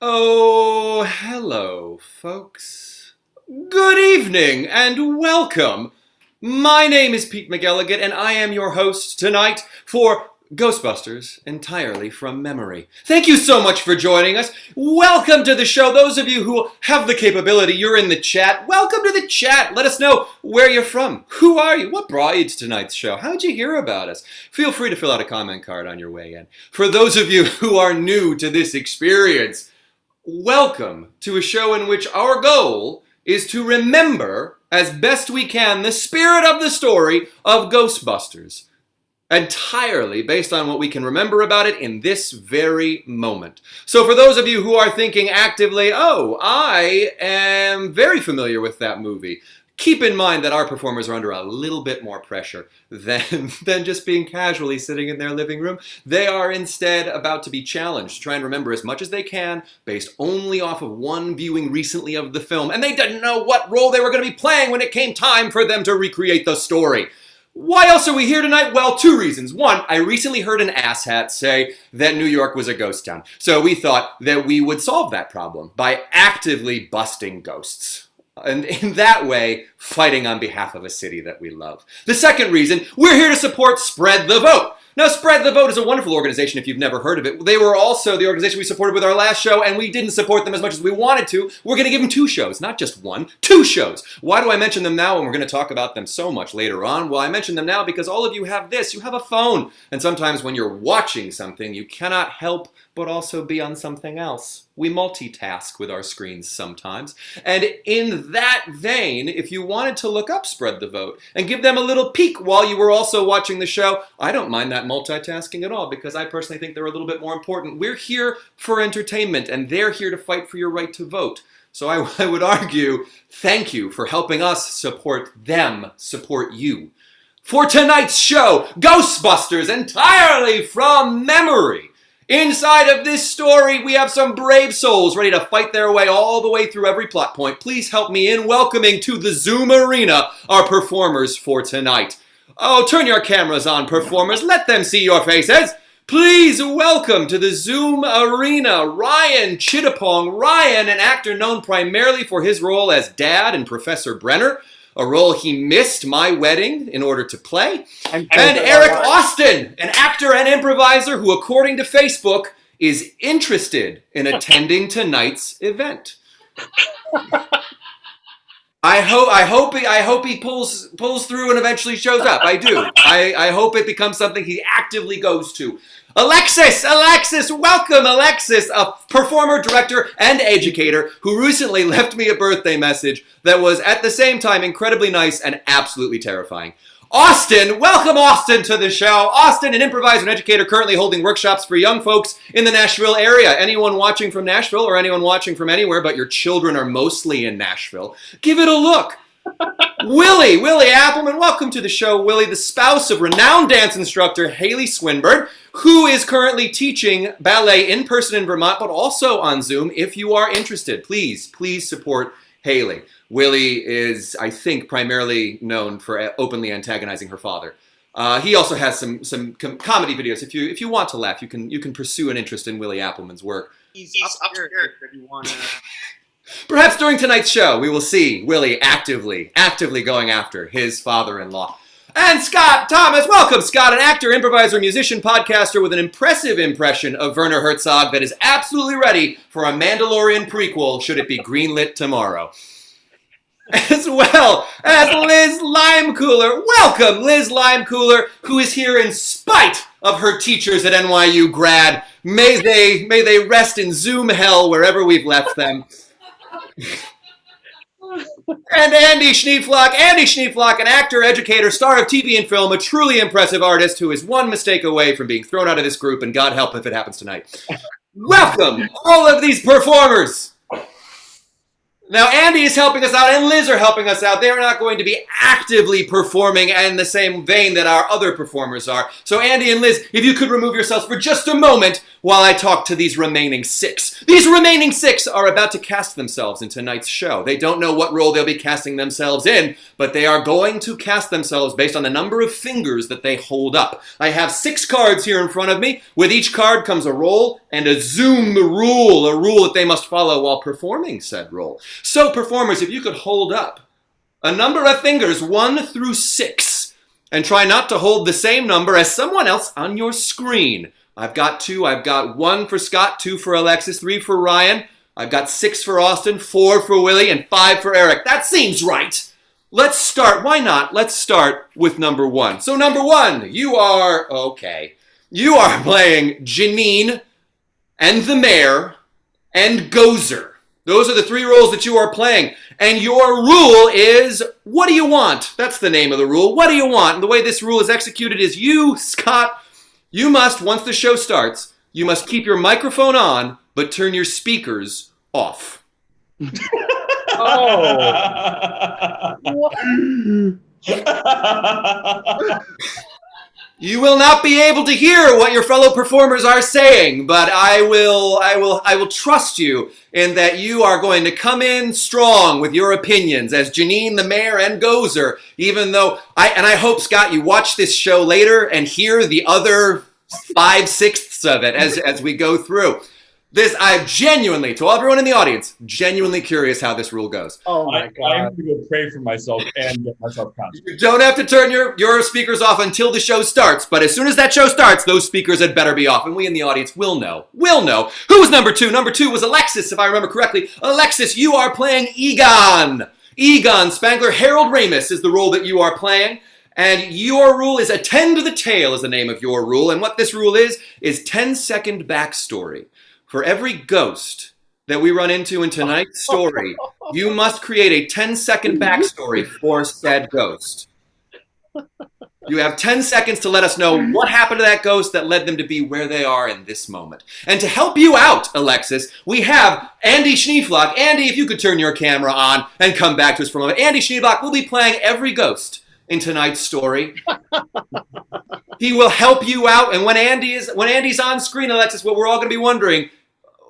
Oh, hello, folks. Good evening and welcome. My name is Pete McElligott, and I am your host tonight for Ghostbusters Entirely From Memory. Thank you so much for joining us. Welcome to the show. Those of you who have the capability, you're in the chat. Welcome to the chat. Let us know where you're from. Who are you? What brought you to tonight's show? How'd you hear about us? Feel free to fill out a comment card on your way in. For those of you who are new to this experience, welcome to a show in which our goal is to remember as best we can the spirit of the story of Ghostbusters, entirely based on what we can remember about it in this very moment. So for those of you who are thinking actively, oh, I am very familiar with that movie, keep in mind that our performers are under a little bit more pressure than just being casually sitting in their living room. They are instead about to be challenged to try and remember as much as they can based only off of one viewing recently of the film, and they didn't know what role they were going to be playing when it came time for them to recreate the story. Why else are we here tonight? Well, two reasons. One, I recently heard an asshat say that New York was a ghost town, so we thought that we would solve that problem by actively busting ghosts. And in that way, fighting on behalf of a city that we love. The second reason, we're here to support Spread the Vote. Now, Spread the Vote is a wonderful organization if you've never heard of it. They were also the organization we supported with our last show, and we didn't support them as much as we wanted to. We're going to give them 2 shows, not just 1, 2 shows. Why do I mention them now when we're going to talk about them so much later on? Well, I mention them now because all of you have this. You have a phone. And sometimes when you're watching something, you cannot help but also be on something else. We multitask with our screens sometimes. And in that vein, if you wanted to look up Spread the Vote and give them a little peek while you were also watching the show, I don't mind that multitasking at all because I personally think they're a little bit more important. We're here for entertainment and they're here to fight for your right to vote. So I would argue, thank you for helping us support them, support you. For tonight's show, Ghostbusters Entirely From Memory. Inside of this story, we have some brave souls ready to fight their way all the way through every plot point. Please help me in welcoming to the Zoom arena our performers for tonight. Oh, turn your cameras on, performers. Let them see your faces. Please welcome to the Zoom arena Ryan Chittapong. Ryan, an actor known primarily for his role as Dad in Professor Brenner, a role he missed my wedding in order to play. And Eric Austin, an actor and improviser who, according to Facebook, is interested in attending tonight's event. I hope he pulls through and eventually shows up. I do. I hope it becomes something he actively goes to. Alexis, welcome Alexis, a performer, director, and educator who recently left me a birthday message that was at the same time incredibly nice and absolutely terrifying. Austin, welcome Austin to the show. Austin, an improviser and educator currently holding workshops for young folks in the Nashville area. Anyone watching from Nashville or anyone watching from anywhere but your children are mostly in Nashville, give it a look. Willie Appleman, welcome to the show. Willie, the spouse of renowned dance instructor Haley Swinburne, who is currently teaching ballet in person in Vermont, but also on Zoom. If you are interested, please support Haley. Willie is, I think, primarily known for openly antagonizing her father. He also has some comedy videos. If you want to laugh, you can pursue an interest in Willie Appleman's work. He's up here if you want to. Perhaps during tonight's show, we will see Willie actively going after his father-in-law. And Scott Thomas, welcome Scott, an actor, improviser, musician, podcaster with an impressive impression of Werner Herzog that is absolutely ready for a Mandalorian prequel should it be greenlit tomorrow. As well as Liz Limecooler. Welcome, Liz Limecooler, who is here in spite of her teachers at NYU grad. May they rest in Zoom hell wherever we've left them. And Andy Schneeflock, an actor, educator, star of TV and film, a truly impressive artist who is one mistake away from being thrown out of this group, and God help if it happens tonight. Welcome, all of these performers. Now, Andy is helping us out and Liz are helping us out. They're not going to be actively performing in the same vein that our other performers are. So, Andy and Liz, if you could remove yourselves for just a moment while I talk to these remaining 6. These remaining 6 are about to cast themselves in tonight's show. They don't know what role they'll be casting themselves in, but they are going to cast themselves based on the number of fingers that they hold up. I have 6 cards here in front of me. With each card comes a role and a Zoom rule, a rule that they must follow while performing said role. So, performers, if you could hold up a number of fingers, 1 through 6, and try not to hold the same number as someone else on your screen. I've got 2. I've got 1 for Scott, 2 for Alexis, 3 for Ryan. I've got 6 for Austin, 4 for Willie, and 5 for Eric. That seems right. Let's start. Why not? Let's start with number 1. So, number 1, you are playing Janine and the Mayor and Gozer. Those are the 3 roles that you are playing. And your rule is, what do you want? That's the name of the rule. What do you want? And the way this rule is executed is you, Scott, you must, once the show starts, you must keep your microphone on, but turn your speakers off. You will not be able to hear what your fellow performers are saying, but I will trust you in that you are going to come in strong with your opinions as Janine, the Mayor, and Gozer, even though, I hope, Scott, you watch this show later and hear the other 5/6 of it as we go through. I'm genuinely, to everyone in the audience, genuinely curious how this rule goes. Oh my God. I have to go pray for myself and get myself concentrated. You don't have to turn your speakers off until the show starts, but as soon as that show starts, those speakers had better be off, and we in the audience will know. We'll know. Who was number 2? Number 2 was Alexis, if I remember correctly. Alexis, you are playing Egon. Egon Spangler. Harold Ramis is the role that you are playing. And your rule is attend to the tale is the name of your rule. And what this rule is 10-second backstory. For every ghost that we run into in tonight's story, you must create a 10-second backstory for said ghost. You have 10 seconds to let us know what happened to that ghost that led them to be where they are in this moment. And to help you out, Alexis, we have Andy Schneeflock. Andy, if you could turn your camera on and come back to us for a moment. Andy Schneeflock will be playing every ghost in tonight's story. He will help you out, and when Andy's on screen, Alexis, what we're all going to be wondering,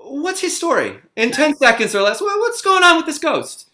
what's his story? In 10 seconds or less, what's going on with this ghost?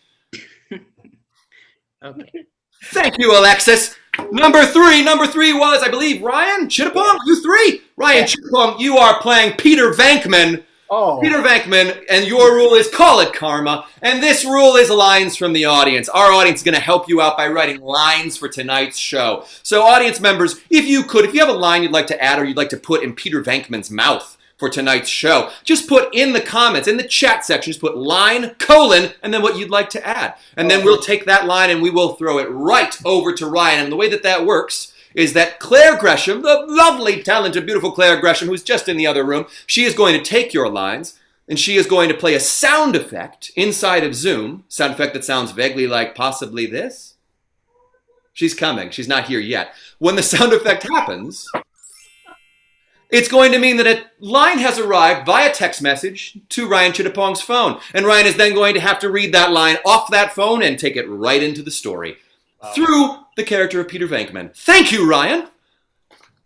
Okay. Thank you, Alexis. Number three was, I believe, Ryan Chittapong. You 3. Ryan Chittapong, you are playing Peter Venkman. Oh. Peter Venkman, and your rule is call it karma. And this rule is lines from the audience. Our audience is going to help you out by writing lines for tonight's show. So audience members, if you have a line you'd like to add or you'd like to put in Peter Venkman's mouth for tonight's show, just put in the comments, in the chat section, just put line, colon, and then what you'd like to add. And then we'll take that line and we will throw it right over to Ryan. And the way that works is that Claire Gresham, the lovely, talented, beautiful Claire Gresham, who's just in the other room, she is going to take your lines, and she is going to play a sound effect inside of Zoom, sound effect that sounds vaguely like possibly this. She's coming. She's not here yet. When the sound effect happens, it's going to mean that a line has arrived via text message to Ryan Chittapong's phone, and Ryan is then going to have to read that line off that phone and take it right into the story. Through the character of Peter Venkman. Thank you, Ryan.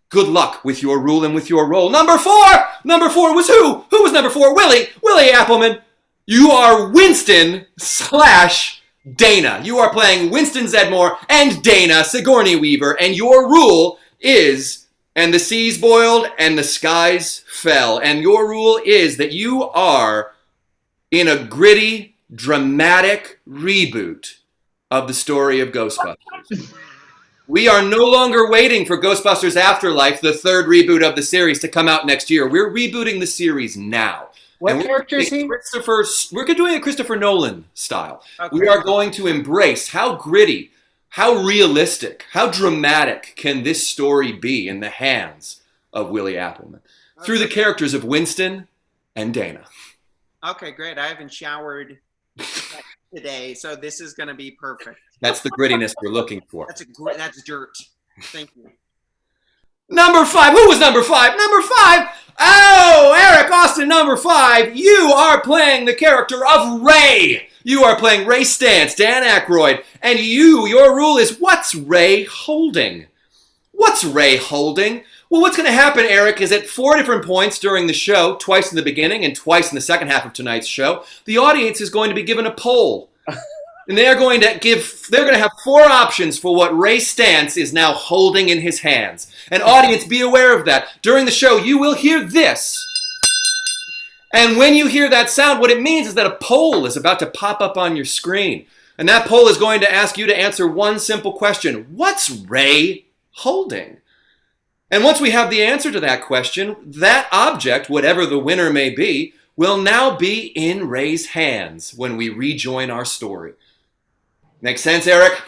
Good luck with your rule and with your role. Number 4! Number 4 was who? Who was number 4? Willie. Willie Appleman. You are Winston / Dana. You are playing Winston Zedmore and Dana Sigourney Weaver. And your rule is, and the seas boiled and the skies fell. And your rule is that you are in a gritty, dramatic reboot of the story of Ghostbusters. We are no longer waiting for Ghostbusters Afterlife, the 3rd reboot of the series, to come out next year. We're rebooting the series now. What character is he? We're doing a Christopher Nolan style. Okay. We are going to embrace how gritty, how realistic, how dramatic can this story be in the hands of Willie Appleman through the characters of Winston and Dana. Okay, great. I haven't showered today, so this is going to be perfect. That's the grittiness we're looking for. That's dirt. Thank you. Number 5. Who was number 5? Number 5. Oh, Eric Austin, number 5. You are playing the character of Ray. You are playing Ray Stantz, Dan Aykroyd. And your rule is, what's Ray holding? What's Ray holding? Well, what's going to happen, Eric, is at 4 different points during the show, twice in the beginning and twice in the second half of tonight's show, the audience is going to be given a poll. And they're going to have 4 options for what Ray Stantz is now holding in his hands. And audience, be aware of that. During the show, you will hear this. And when you hear that sound, what it means is that a poll is about to pop up on your screen. And that poll is going to ask you to answer one simple question. What's Ray holding? And once we have the answer to that question, that object, whatever the winner may be, will now be in Ray's hands when we rejoin our story. Make sense, Eric?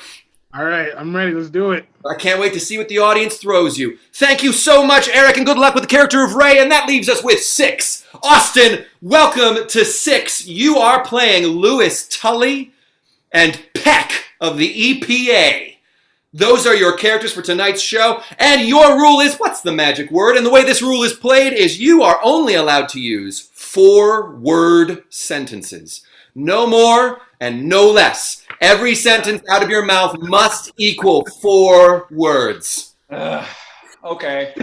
All right, I'm ready. Let's do it. I can't wait to see what the audience throws you. Thank you so much, Eric, and good luck with the character of Ray. And that leaves us with 6. Austin, welcome to 6. You are playing Lewis Tully and Peck of the EPA. Those are your characters for tonight's show. And your rule is, what's the magic word? And the way this rule is played is you are only allowed to use 4-word sentences. No more and no less. Every sentence out of your mouth must equal 4 words. Okay.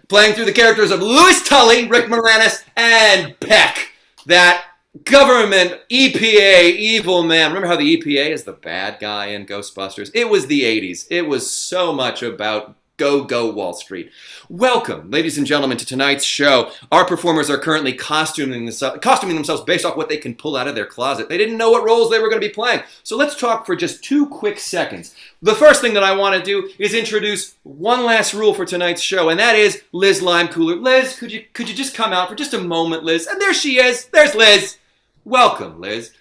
Playing through the characters of Louis Tully, Rick Moranis, and Peck, that government EPA evil man. Remember how the EPA is the bad guy in Ghostbusters? It was the 80s. It was so much about go Wall Street. Welcome, ladies and gentlemen, to tonight's show. Our performers are currently costuming themselves based off what they can pull out of their closet. They didn't know what roles they were going to be playing. So let's talk for just 2 quick seconds. The first thing that I want to do is introduce one last rule for tonight's show, and that is Liz Limecooler. Liz, could you just come out for just a moment, Liz? And there she is. There's Liz. Welcome, Liz.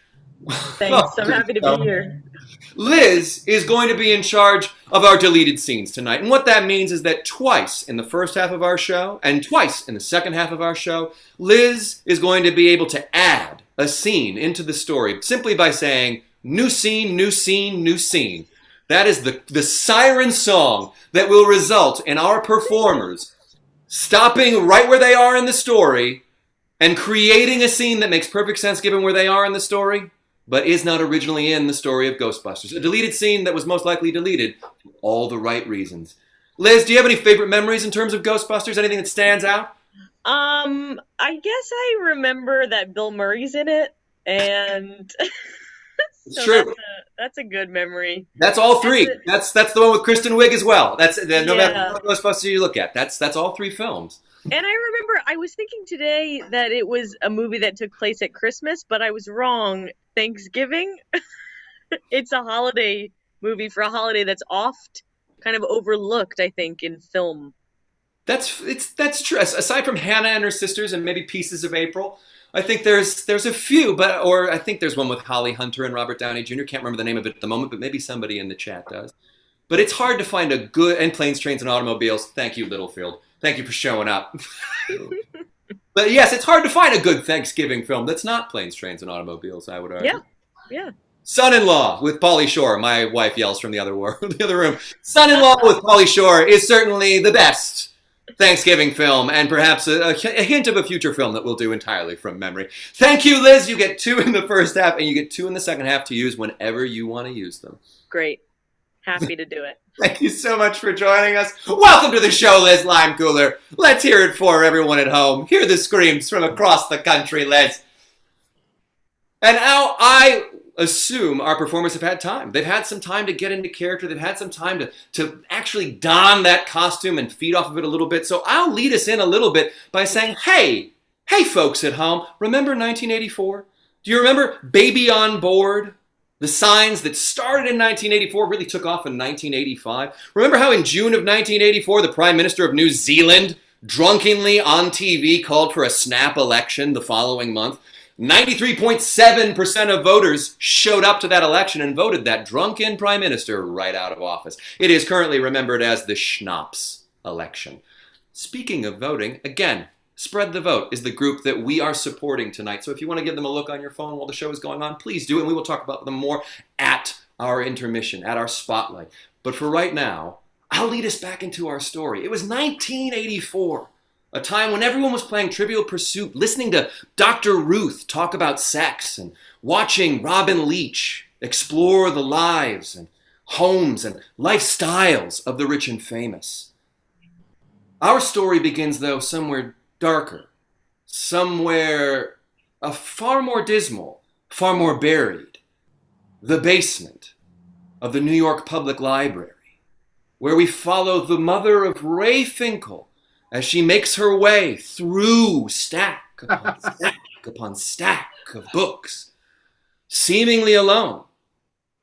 Thanks. I'm happy to be here. Liz is going to be in charge of our deleted scenes tonight. And what that means is that twice in the first half of our show and twice in the second half of our show, Liz is going to be able to add a scene into the story simply by saying, new scene, new scene, new scene. That is the siren song that will result in our performers stopping right where they are in the story and creating a scene that makes perfect sense given where they are in the story, but is not originally in the story of Ghostbusters. A deleted scene that was most likely deleted for all the right reasons. Liz, do you have any favorite memories in terms of Ghostbusters? Anything that stands out? I guess I remember that Bill Murray's in it, and It's so true. that's a good memory. That's all 3. That's the one with Kristen Wiig as well. That's no matter Yeah. what Ghostbusters you look at. That's all 3 films. And I remember I was thinking today that it was a movie that took place at Christmas, but I was wrong. Thanksgiving. It's a holiday movie for a holiday that's oft kind of overlooked, I think, in film. That's true. Aside from Hannah and her sisters and maybe Pieces of April, I think there's a few, or I think there's one with Holly Hunter and Robert Downey Jr. Can't remember the name of it at the moment, but maybe somebody in the chat does. But it's hard to find a good, and Planes, Trains, and Automobiles. Thank you, Littlefield. Thank you for showing up. But yes, it's hard to find a good Thanksgiving film that's not Planes, Trains, and Automobiles, I would argue. Yeah. Son-in-Law with Pauly Shore. My wife yells from the other room. Son-in-Law with Pauly Shore is certainly the best Thanksgiving film, and perhaps a hint of a future film that we'll do entirely from memory. Thank you, Liz. You get 2 in the first half, and you get 2 in the second half to use whenever you want to use them. Great. Happy to do it. Thank you so much for joining us. Welcome to the show, Liz Limecooler. Let's hear it for everyone at home. Hear the screams from across the country, Liz. And now I assume our performers have had time. They've had some time to get into character. They've had some time to actually don that costume and feed off of it a little bit. So I'll lead us in a little bit by saying, hey folks at home, remember 1984? Do you remember Baby on Board? The signs that started in 1984 really took off in 1985. Remember how in June of 1984, the Prime Minister of New Zealand drunkenly on TV called for a snap election the following month? 93.7% of voters showed up to that election and voted that drunken Prime Minister right out of office. It is currently remembered as the Schnapps election. Speaking of voting, again, Spread the Vote is the group that we are supporting tonight. So if you want to give them a look on your phone while the show is going on, please do. And we will talk about them more at our intermission, at our spotlight. But for right now, I'll lead us back into our story. It was 1984, a time when everyone was playing Trivial Pursuit, listening to Dr. Ruth talk about sex, and watching Robin Leach explore the lives and homes and lifestyles of the rich and famous. Our story begins, though, somewhere darker, somewhere far more dismal, far more buried. The basement of the New York Public Library, where we follow the mother of Ray Finkel as she makes her way through stack upon stack upon stack of books, seemingly alone,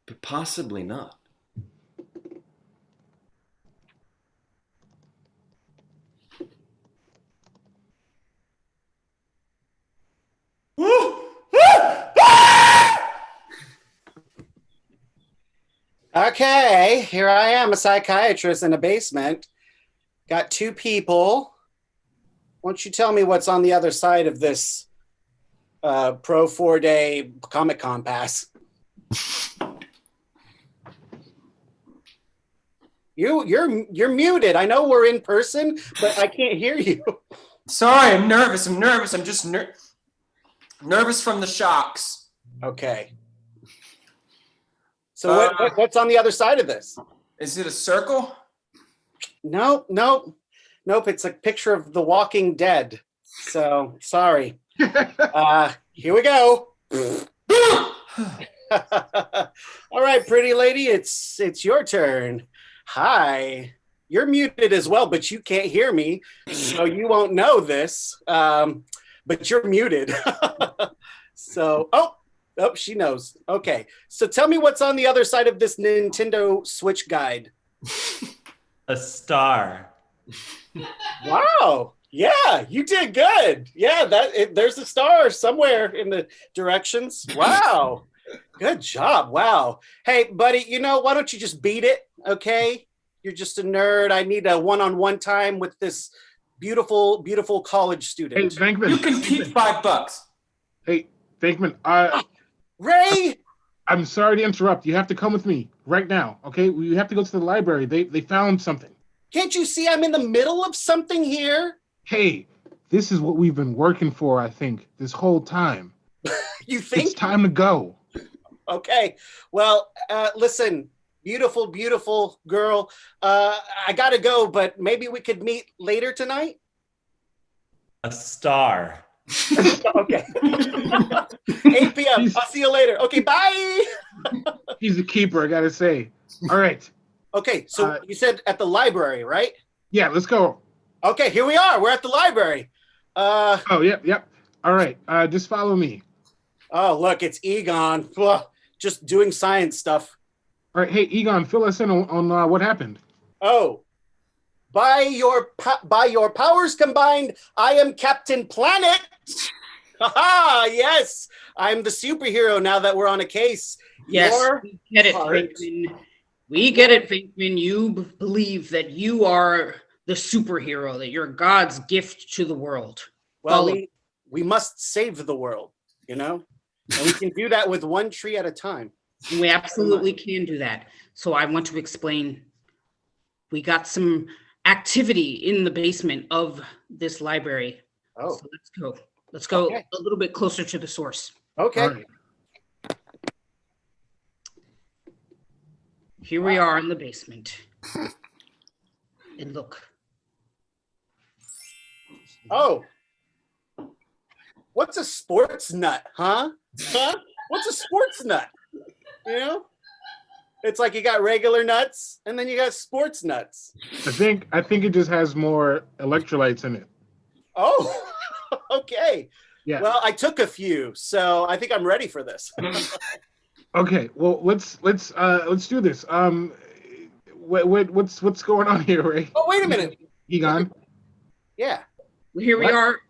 but possibly not. Okay, here I am, a psychiatrist in a basement. Got two people. Why don't you tell me what's on the other side of this Pro 4-day Comic-Con pass? You're muted. I know we're in person, but I can't hear you. Sorry, I'm nervous. I'm just nervous from the shocks. Okay. So what's on the other side of this? Is it a circle? Nope. It's a picture of The Walking Dead. So sorry. Here we go. All right, pretty lady, it's your turn. Hi. You're muted as well, but you can't hear me, so you won't know this. But you're muted. So, oh, she knows. Okay. So tell me what's on the other side of this Nintendo Switch guide. A star. Wow. Yeah, you did good. Yeah, there's a star somewhere in the directions. Wow. Good job. Wow. Hey, buddy, why don't you just beat it? Okay. You're just a nerd. I need a one-on-one time with this beautiful, beautiful college student. Hey, Venkman. You can keep $5. Hey, Venkman. Ray! I'm sorry to interrupt. You have to come with me right now, okay? We have to go to the library. They found something. Can't you see I'm in the middle of something here? Hey, this is what we've been working for, I think, this whole time. You think? It's time to go. Okay. Well, listen, beautiful, beautiful girl. I gotta go, but maybe we could meet later tonight? A star. Okay. 8 p.m. I'll see you later. Okay, bye. He's a keeper, I gotta say. All right. Okay, so you said at the library, right? Yeah, let's go. Okay, here we are. We're at the library. Oh, yep. All right, just follow me. Oh, look, it's Egon. Ugh, just doing science stuff. All right, hey, Egon, fill us in on what happened. Oh, by your powers combined, I am Captain Planet. Haha, yes, I'm the superhero now that we're on a case. Yes, Your we get it, heart- Venkman. We get it, Venkman. You believe that you are the superhero, that you're God's gift to the world. Well, we must save the world, and we can do that with one tree at a time. We absolutely can do that. So I want to explain. We got some activity in the basement of this library. Oh, So let's go. Let's go Okay. a little bit closer to the source. okay. All right. Here we are in the basement. And look. Oh, what's a sports nut, huh? What's a sports nut? It's like you got regular nuts and then you got sports nuts. I think it just has more electrolytes in it. Oh, okay. Yeah. Well, I took a few, so I think I'm ready for this. Okay. Well, let's do this. What's going on here, Ray? Oh, wait a minute. Egon. Yeah. Here we What? are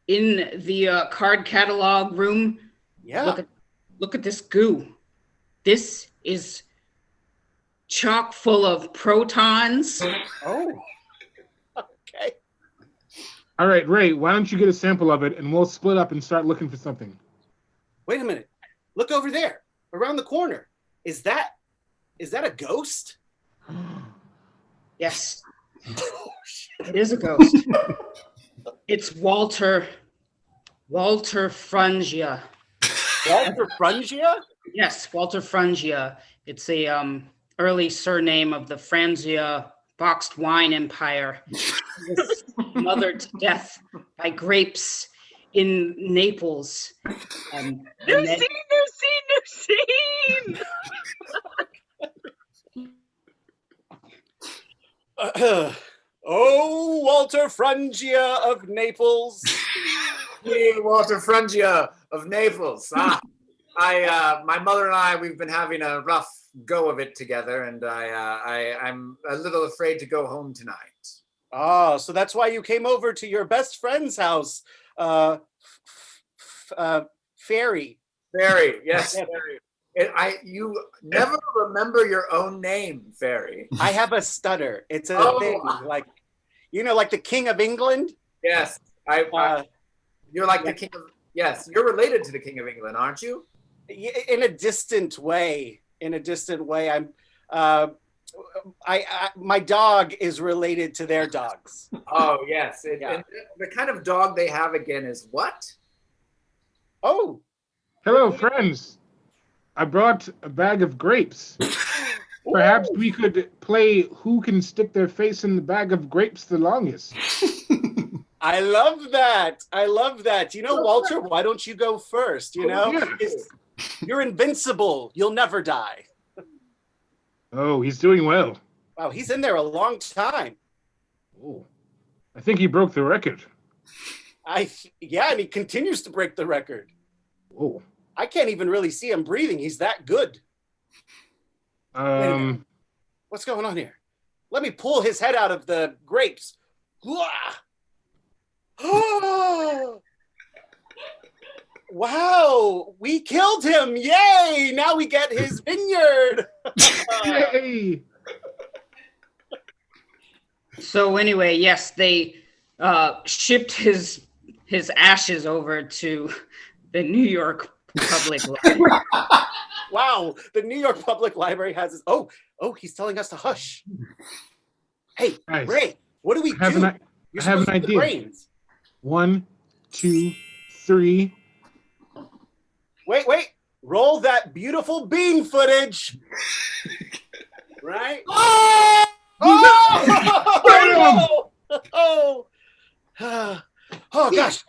in the card catalog room. Yeah. Look at this goo. This is chock full of protons. Oh. Okay. All right, Ray. Why don't you get a sample of it, and we'll split up and start looking for something. Wait a minute. Look over there, around the corner. Is that a ghost? Yes. It is a ghost. It's Walter Frungia. Walter Frungia? Yes, Walter Frungia. It's a early surname of the Franzia boxed wine empire. He was smothered to death by grapes in Naples. New scene! Oh, Walter Frungia of Naples. Hey, Walter Frungia of Naples. My mother and I, we've been having a rough go of it together, and I'm a little afraid to go home tonight. Oh, so that's why you came over to your best friend's house, Fairy. Fairy, yes, Fairy. You never remember your own name, Fairy. I have a stutter. It's a thing, like the King of England. Yes, you're like the King of. Yes, you're related to the King of England, aren't you? In a distant way. I'm. My dog is related to their dogs. Oh yes, and the kind of dog they have again is what? Oh, Hello, friends. I brought a bag of grapes. Perhaps we could play who can stick their face in the bag of grapes the longest. I love that. You know, Walter, why don't you go first? You know, you're invincible. You'll never die. Oh, he's doing well. Wow, he's in there a long time. Oh, I think he broke the record. And he continues to break the record. Oh. I can't even really see him breathing. He's that good. What's going on here? Let me pull his head out of the grapes. Wow, we killed him. Yay! Now we get his vineyard. Yay! So anyway, yes, they shipped his ashes over to the New York Public Library. Wow, the New York Public Library has his. Oh, he's telling us to hush. Hey, Guys, Ray, what do we do? I have an idea. Brains. 1, 2, 3. Wait. Roll that beautiful bean footage. Right? Oh gosh.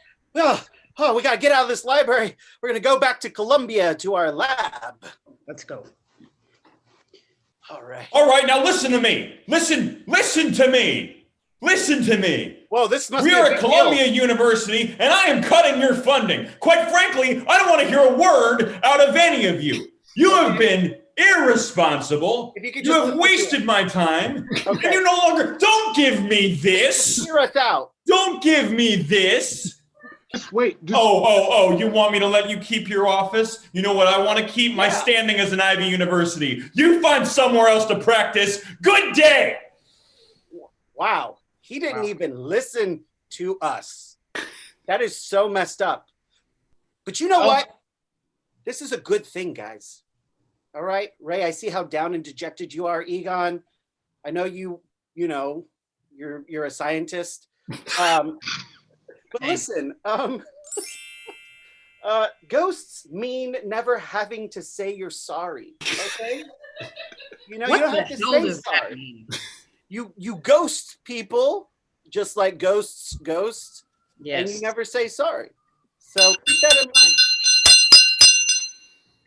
Oh, we got to get out of this library. We're going to go back to Columbia to our lab. Let's go. All right. All right, now listen to me. Listen to me. Whoa, this must We be a are big at Columbia deal. University, and I am cutting your funding. Quite frankly, I don't want to hear a word out of any of you. You have been irresponsible. You have wasted my time. Okay. And you no longer. Don't give me this. Hear us out. Don't give me this. Just wait. Oh, you want me to let you keep your office? You know what? I want to keep my standing as an Ivy University. You find somewhere else to practice. Good day. Wow. He didn't even listen to us. That is so messed up. But you know what? This is a good thing, guys. All right, Ray, I see how down and dejected you are, Egon. I know you're a scientist. But listen, ghosts mean never having to say you're sorry, okay? You don't have to say sorry. You ghost people just like ghosts ghost, and you never say sorry. So keep that in mind.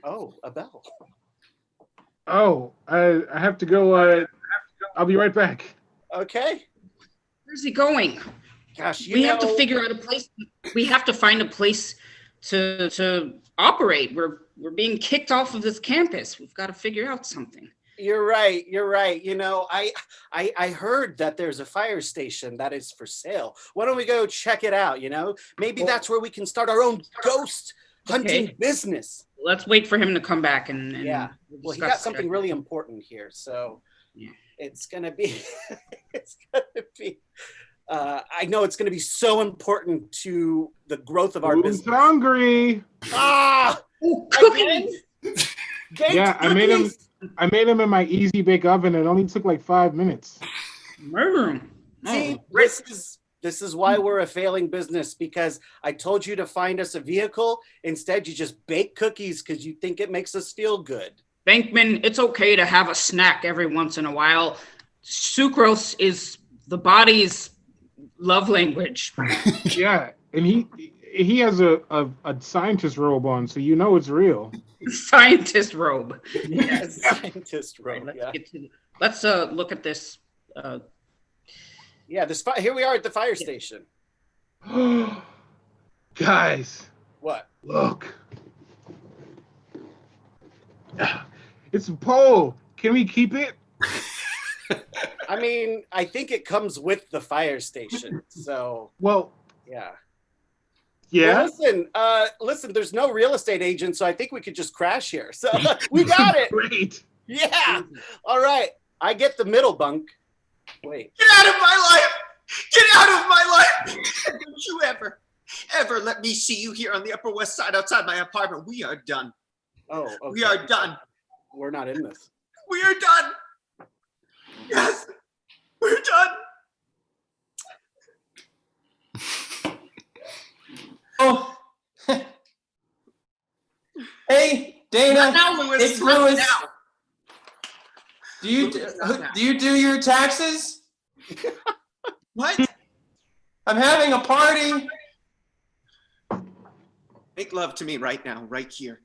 Oh, a bell. Oh, I have to go. I'll be right back. Okay. Where's he going? Gosh, we have to figure out a place. We have to find a place to operate. We're being kicked off of this campus. We've got to figure out something. You're right. You know, I heard that there's a fire station that is for sale. Why don't we go check it out? You know, maybe that's where we can start our own ghost hunting business. Let's wait for him to come back and Well, he got something really important here, so it's gonna be. I know it's gonna be so important to the growth of our business. Hungry. Cookies. Yeah, I made them in my easy bake oven. It only took like 5 minutes. See, this is why we're a failing business, because I told you to find us a vehicle. Instead, you just bake cookies because you think it makes us feel good. Bankman, it's okay to have a snack every once in a while. Sucrose is the body's love language. Yeah, and he has a scientist robe on, so you know it's real. Scientist robe. Yes, scientist robe. Let's look at this. Yeah, here we are at the fire station. Guys. What? Look. It's a pole. Can we keep it? I mean, I think it comes with the fire station. So. Well. Yeah. Yeah. Well, listen. There's no real estate agent, so I think we could just crash here. So we got it. Great. Yeah. All right. I get the middle bunk. Wait. Get out of my life! Get out of my life! Don't you ever let me see you here on the Upper West Side outside my apartment. We are done. Oh, okay. We are done. We're not in this. We are done. Yes, we're done. Oh. Hey, Dana. Not now, Louis. It's Louis. Now. Do you do your taxes? What? I'm having a party. Make love to me right now, right here.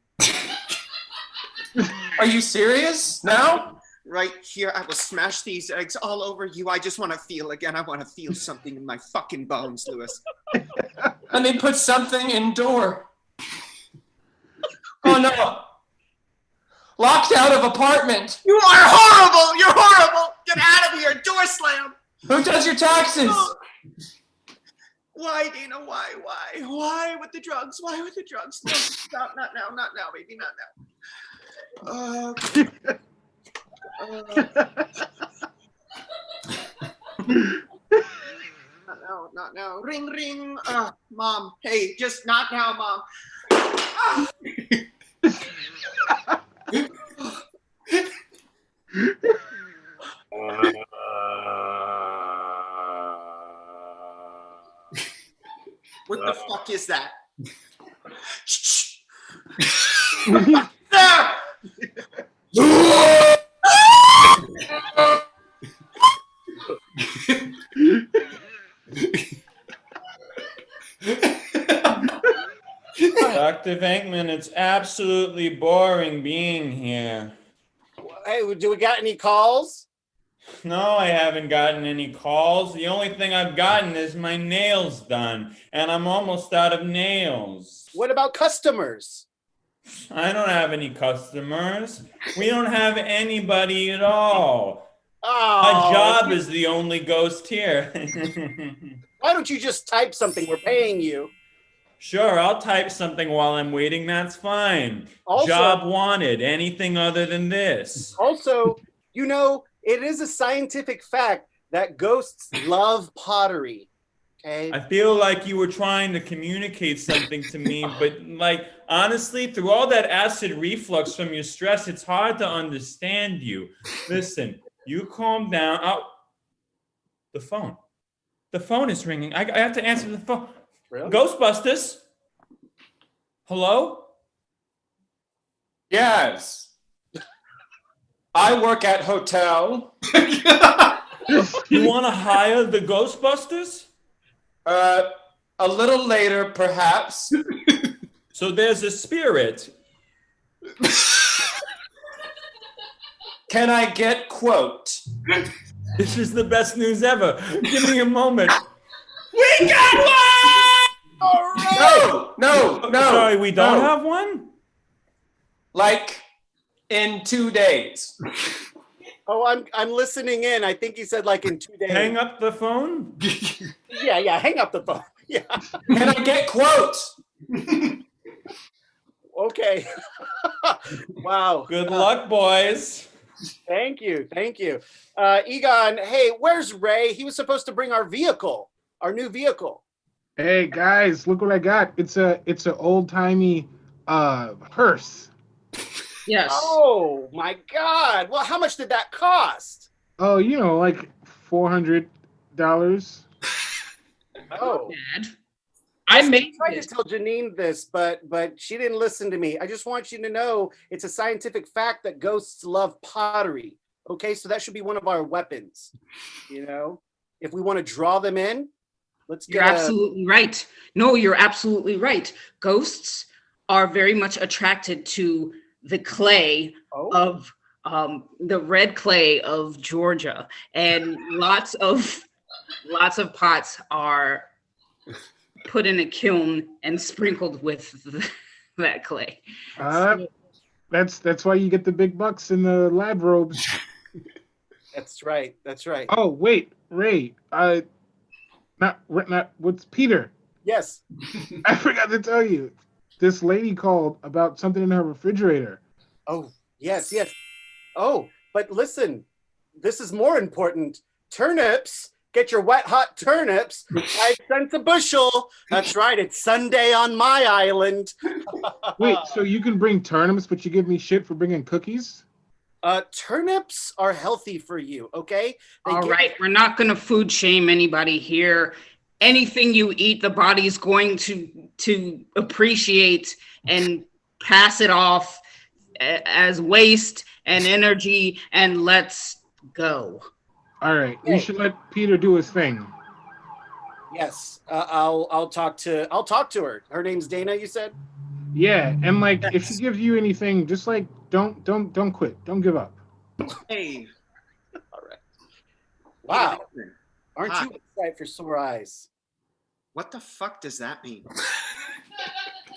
Are you serious? Now? Right here. I will smash these eggs all over you. I just want to feel again. I want to feel something in my fucking bones, Louis. Let me put something in door. Oh no. Locked out of apartment. You are horrible. You're horrible. Get out of here. Door slam. Who does your taxes? Why, Dana? Why? Why with the drugs? Why with the drugs? No, stop. Not now, baby. Not now. Not now. Ring, ring. Mom. Hey, just not now, Mom. What the fuck is that? Dr. Venkman, it's absolutely boring being here. Hey, do we got any calls? No, I haven't gotten any calls. The only thing I've gotten is my nails done, and I'm almost out of nails. What about customers? I don't have any customers. We don't have anybody at all. Oh, My job is the only ghost here. Why don't you just type something? We're paying you. Sure, I'll type something while I'm waiting. That's fine. Also, Job wanted. Anything other than this. Also, you know, it is a scientific fact that ghosts love pottery. Okay. I feel like you were trying to communicate something to me, but like honestly, through all that acid reflux from your stress, it's hard to understand you. Listen, you calm down. Oh, the phone. The phone is ringing. I have to answer the phone. Really? Ghostbusters? Hello? Yes. I work at hotel. You want to hire the Ghostbusters? A little later, perhaps. So there's a spirit. Can I get quote? This is the best news ever. Give me a moment. We got one! All right. No. Sorry, we don't have one? Like in 2 days. Oh, I'm listening in. I think he said like in 2 days. Hang up the phone? Yeah, hang up the phone. Yeah. Can I get quotes? Okay. Wow. Good luck, boys. Thank you. Egon, hey, where's Ray? He was supposed to bring our vehicle, our new vehicle. Hey guys, look what I got. It's a old-timey hearse. Yes. Oh my God. Well, how much did that cost? Oh, you know, like $400. Oh. Dad. I made tried this. to tell Janine this, but she didn't listen to me. I just want you to know it's a scientific fact that ghosts love pottery. Okay, so that should be one of our weapons. You know, if we want to draw them in, let's You're get. absolutely right. No, you're absolutely right. Ghosts are very much attracted to the clay of the red clay of Georgia, and lots of pots are put in a kiln and sprinkled with that clay. That's why you get the big bucks in the lab robes. That's right. That's right. Oh wait, Ray. Not what's Peter? Yes. I forgot to tell you. This lady called about something in her refrigerator. Oh yes. Oh, but listen, this is more important. Turnips. Get your wet hot turnips. 5 cents a bushel. That's right. It's Sunday on my island. Wait, so you can bring turnips, but you give me shit for bringing cookies? Turnips are healthy for you, okay? All right, we're not going to food shame anybody here. Anything you eat, the body's going to appreciate and pass it off as waste and energy, and let's go. All right, we should let Peter do his thing. Yes, I'll talk to her. Her name's Dana, you said? Yeah, and like if she gives you anything, just like don't quit, don't give up. Hey. All right. Wow. Aren't you excited for sore eyes? What the fuck does that mean?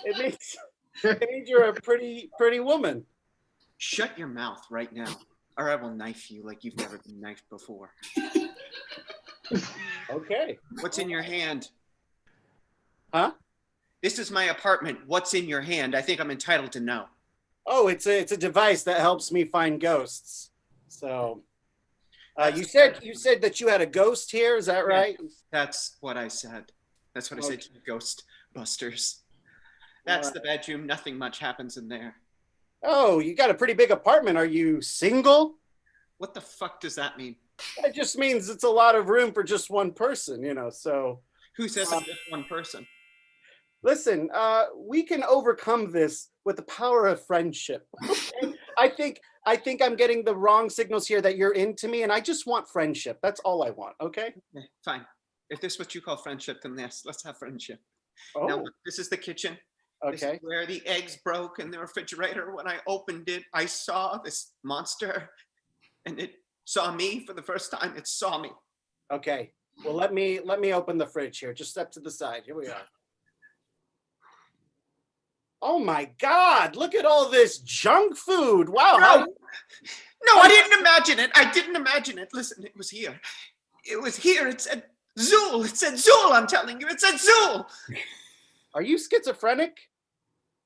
It means you're a pretty woman. Shut your mouth right now, or I will knife you like you've never been knifed before. Okay. What's in your hand? Huh? This is my apartment. What's in your hand? I think I'm entitled to know. Oh, it's a device that helps me find ghosts. So, you said that you had a ghost here. Is that right? Yeah, that's what I said. That's what I said to the Ghostbusters. That's the bedroom. Nothing much happens in there. Oh, you got a pretty big apartment. Are you single? What the fuck does that mean? It just means it's a lot of room for just one person, so. Who says I'm just one person? Listen, we can overcome this with the power of friendship. I think I'm getting the wrong signals here that you're into me, and I just want friendship. That's all I want, okay? Fine. If this is what you call friendship, then yes, let's have friendship. Oh. Now, this is the kitchen. Okay. This is where the eggs broke in the refrigerator. When I opened it, I saw this monster, and it saw me for the first time. It saw me. Okay. Well, let me open the fridge here. Just step to the side. Here we are. Oh my God! Look at all this junk food. Wow. No, I didn't imagine it. I didn't imagine it. Listen, it was here. It was here. It said Zool. It said Zool. I'm telling you, it said Zool. Are you schizophrenic?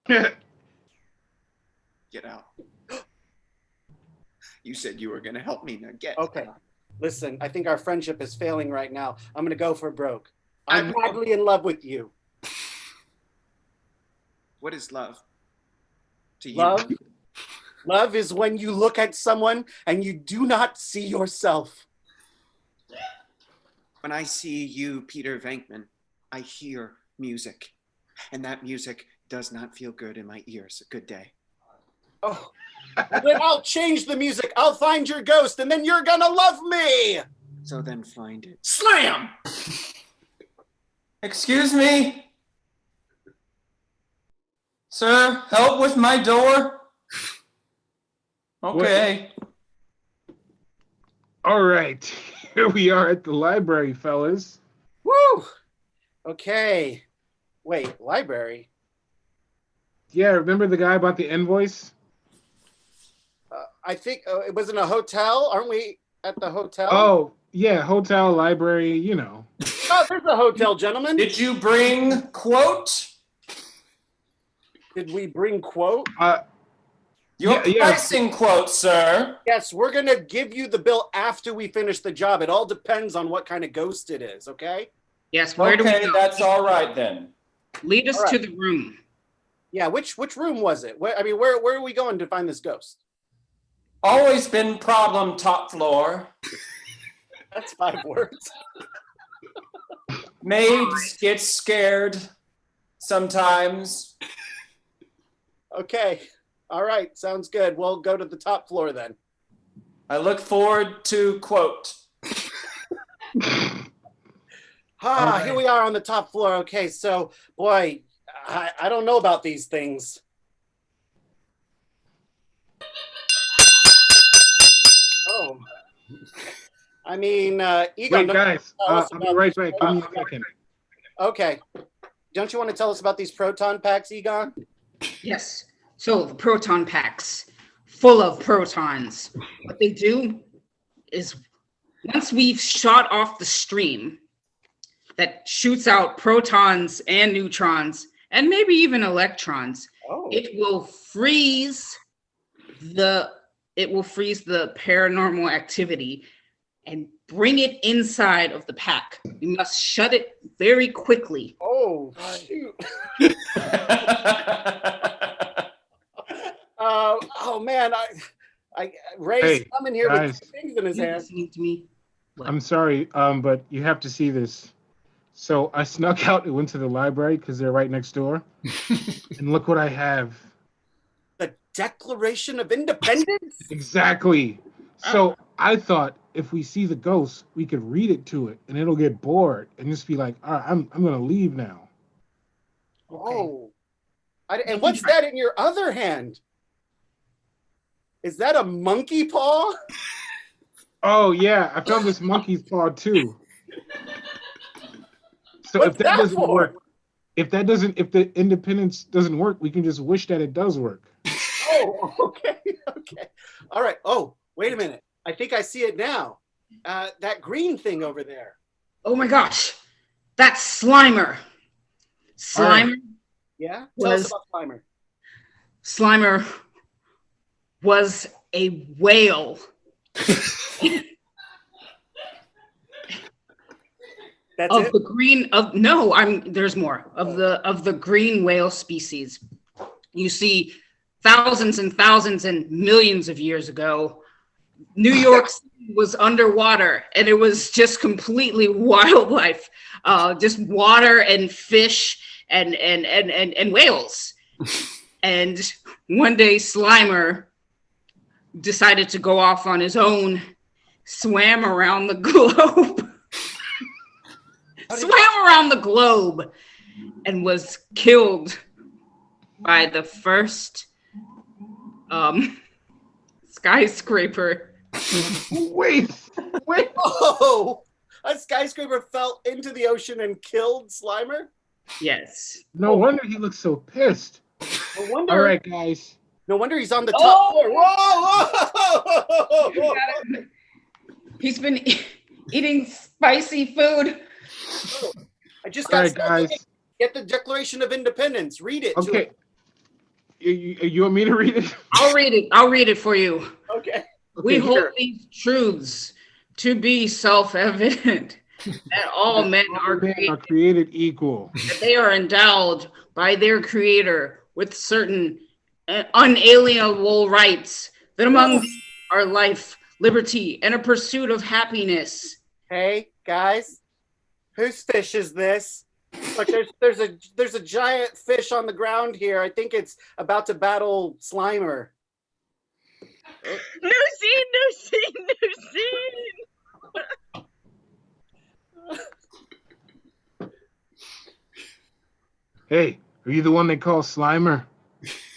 Get out. You said you were going to help me. Now get out. Listen, I think our friendship is failing right now. I'm going to go for broke. I'm madly in love with you. What is love to you? Love is when you look at someone and you do not see yourself. When I see you, Peter Venkman, I hear music. And that music does not feel good in my ears. Good day. Oh, well, then I'll change the music. I'll find your ghost, and then you're gonna love me. So then find it. Slam! Excuse me? Sir, help with my door? Okay. All right. Here we are at the library, fellas. Woo! Okay. Wait, library? Yeah, remember the guy about the invoice? I think it was in a hotel. Aren't we at the hotel? Oh, yeah, hotel, library, Oh, there's a hotel, gentlemen. Did you bring quote? Did we bring quote? Your pricing quote, sir. Yes, we're going to give you the bill after we finish the job. It all depends on what kind of ghost it is, okay? Yes, where do we go? That's all right then. Lead us to the room. Yeah, which room was it? Where are we going to find this ghost? Always been problem top floor. That's 5 words. Maids get scared sometimes. Okay. All right. Sounds good. We'll go to the top floor then. I look forward to quote. Here we are on the top floor. Okay, so boy, I don't know about these things. Oh, I mean, Egon. Wait, guys, I'll be right back. Give me a second. Okay. Don't you want to tell us about these proton packs, Egon? Yes. So the proton packs, full of protons. What they do is once we've shot off the stream that shoots out protons and neutrons and maybe even electrons, it will freeze the paranormal activity and bring it inside of the pack. You must shut it very quickly. Oh, shoot. Oh man, Ray's coming here with things in his hand. Listening to me. I'm sorry, but you have to see this. So I snuck out and went to the library because they're right next door. And look what I have. The Declaration of Independence? Exactly. So I thought if we see the ghost, we could read it to it and it'll get bored and just be like, all right, I'm going to leave now. Oh. And what's that in your other hand? Is that a monkey paw? Oh, yeah. I found this monkey's paw too. So What's if that doesn't for? work, if the independence doesn't work, we can just wish that it does work. Oh, okay. All right. Oh, wait a minute. I think I see it now. That green thing over there. Oh my gosh. That's Slimer. Slimer. Right. Yeah? Tell us about Slimer. Slimer was a whale. That's of it? the green there's more of the green whale species. You see, thousands and thousands and millions of years ago, New York City was underwater and it was just completely wildlife, just water and fish and whales. And one day Slimer decided to go off on his own, swam around the globe. Swam around the globe and was killed by the first skyscraper. Wait. Oh, a skyscraper fell into the ocean and killed Slimer? Yes. No wonder he looks so pissed. No wonder. All right, guys. No wonder he's on the top floor. Whoa! He's been eating spicy food. I just got guys. Get the Declaration of Independence. Read it. Okay. You want me to read it? I'll read it for you. Okay. We hold these truths to be self-evident that all men are created equal. That they are endowed by their creator with certain unalienable rights, that among these are life, liberty, and a pursuit of happiness. Hey, guys. Whose fish is this? Look, there's a giant fish on the ground here. I think it's about to battle Slimer. New scene. Hey, are you the one they call Slimer?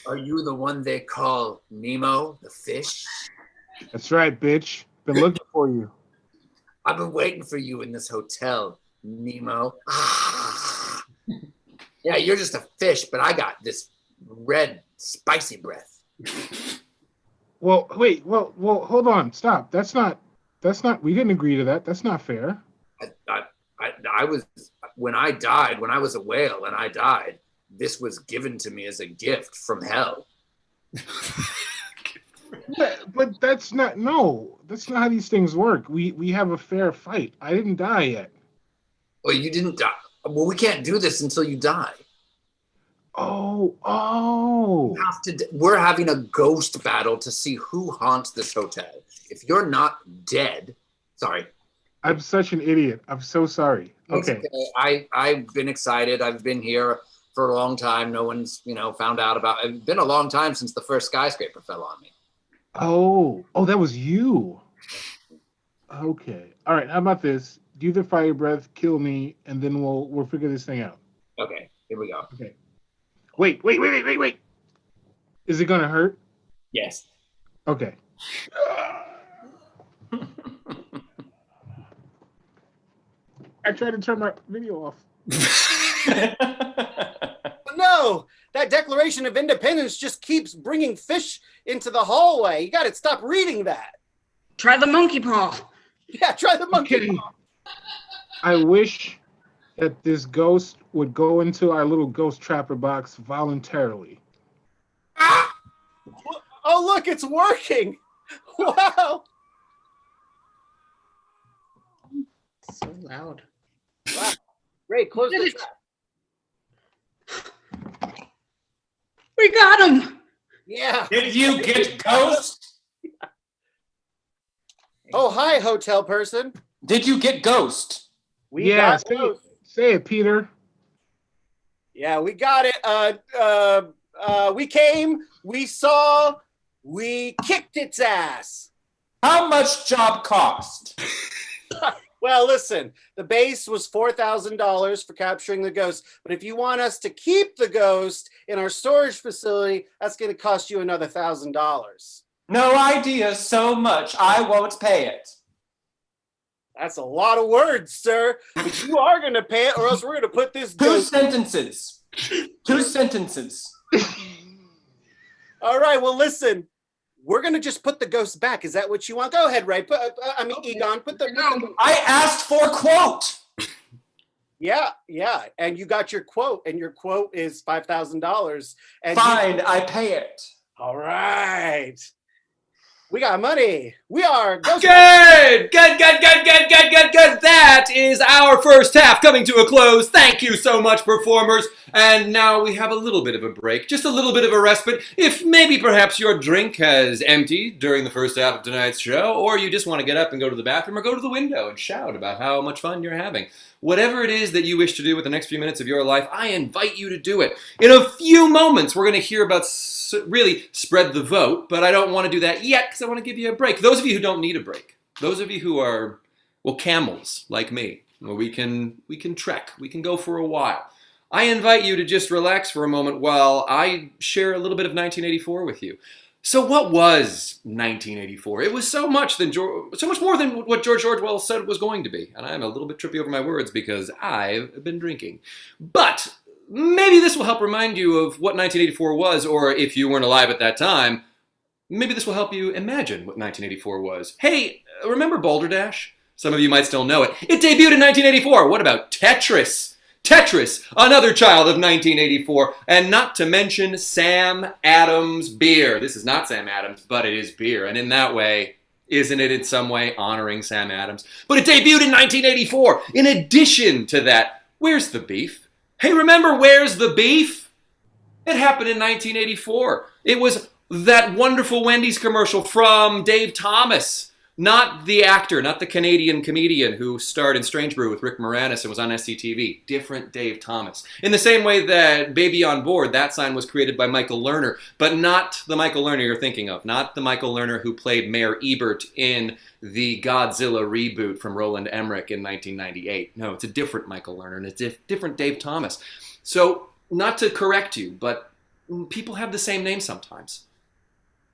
Are you the one they call Nemo, the fish? That's right, bitch. Been looking for you. I've been waiting for you in this hotel, Nemo. Yeah, you're just a fish, but I got this red, spicy breath. Well, wait. Well, hold on. Stop. That's not. We didn't agree to that. That's not fair. I was when I was a whale and I died. This was given to me as a gift from hell. But that's not. No, that's not how these things work. We have a fair fight. I didn't die yet. Well, you didn't die. Well, we can't do this until you die. Oh. We're having a ghost battle to see who haunts this hotel. If you're not dead, sorry. I'm such an idiot. I'm so sorry. It's Okay. I've been excited. I've been here for a long time. No one's, found out about it. It's been a long time since the first skyscraper fell on me. Oh, that was you. Okay. All right. How about this? Do the fire breath, kill me, and then we'll figure this thing out. Okay, here we go. Okay. Wait. Is it gonna hurt? Yes. Okay. I tried to turn my video off. No, that Declaration of Independence just keeps bringing fish into the hallway. You got to stop reading that. Try the monkey paw. Yeah, try the monkey Okay. paw. I wish that this ghost would go into our little ghost trapper box voluntarily. Oh, look, it's working. Wow. So loud. Wow. Ray, close Did the it. trap. We got him. Yeah. Did you get Ghost? Oh, hi, hotel person. Did you get Ghost? We Yeah, got Ghost. say it, Peter. Yeah, we got it. We came, we saw, we kicked its ass. How much job cost? Well, listen, the base was $4,000 for capturing the ghost, but if you want us to keep the ghost in our storage facility, that's going to cost you another $1,000. No idea so much. I won't pay it. That's a lot of words, sir, but you are going to pay it or else we're going to put this Two ghost... sentences. Two sentences. All right, well, listen, we're going to just put the ghost back. Is that what you want? Go ahead, Ray. Egon, put the... I asked for quote. Yeah, and you got your quote, and your quote is $5,000. Fine, I pay it. All right. We got money. We are Good. That is our first half coming to a close. Thank you so much, performers. And now we have a little bit of a break, just a little bit of a respite. If maybe perhaps your drink has emptied during the first half of tonight's show, or you just want to get up and go to the bathroom or go to the window and shout about how much fun you're having. Whatever it is that you wish to do with the next few minutes of your life, I invite you to do it. In a few moments, we're going to hear about really spread the vote, but I don't want to do that yet because I want to give you a break. Those of you who don't need a break, those of you who are, well, camels like me, where we can trek, we can go for a while. I invite you to just relax for a moment while I share a little bit of 1984 with you. So what was 1984? It was so much more than what George Orwell said it was going to be. And I'm a little bit trippy over my words because I've been drinking. But maybe this will help remind you of what 1984 was, or if you weren't alive at that time, maybe this will help you imagine what 1984 was. Hey, remember Balderdash? Some of you might still know it. It debuted in 1984. What about Tetris? Tetris, another child of 1984, and not to mention Sam Adams beer. This is not Sam Adams, but it is beer, and in that way, isn't it in some way honoring Sam Adams? But it debuted in 1984. In addition to that, where's the beef? Hey, remember Where's the Beef? It happened in 1984. It was that wonderful Wendy's commercial from Dave Thomas. Not the actor, not the Canadian comedian who starred in Strange Brew with Rick Moranis and was on SCTV. Different Dave Thomas. In the same way that Baby on Board, that sign was created by Michael Lerner, but not the Michael Lerner you're thinking of. Not the Michael Lerner who played Mayor Ebert in the Godzilla reboot from Roland Emmerich in 1998. No, it's a different Michael Lerner, and it's a different Dave Thomas. So, not to correct you, but people have the same name sometimes.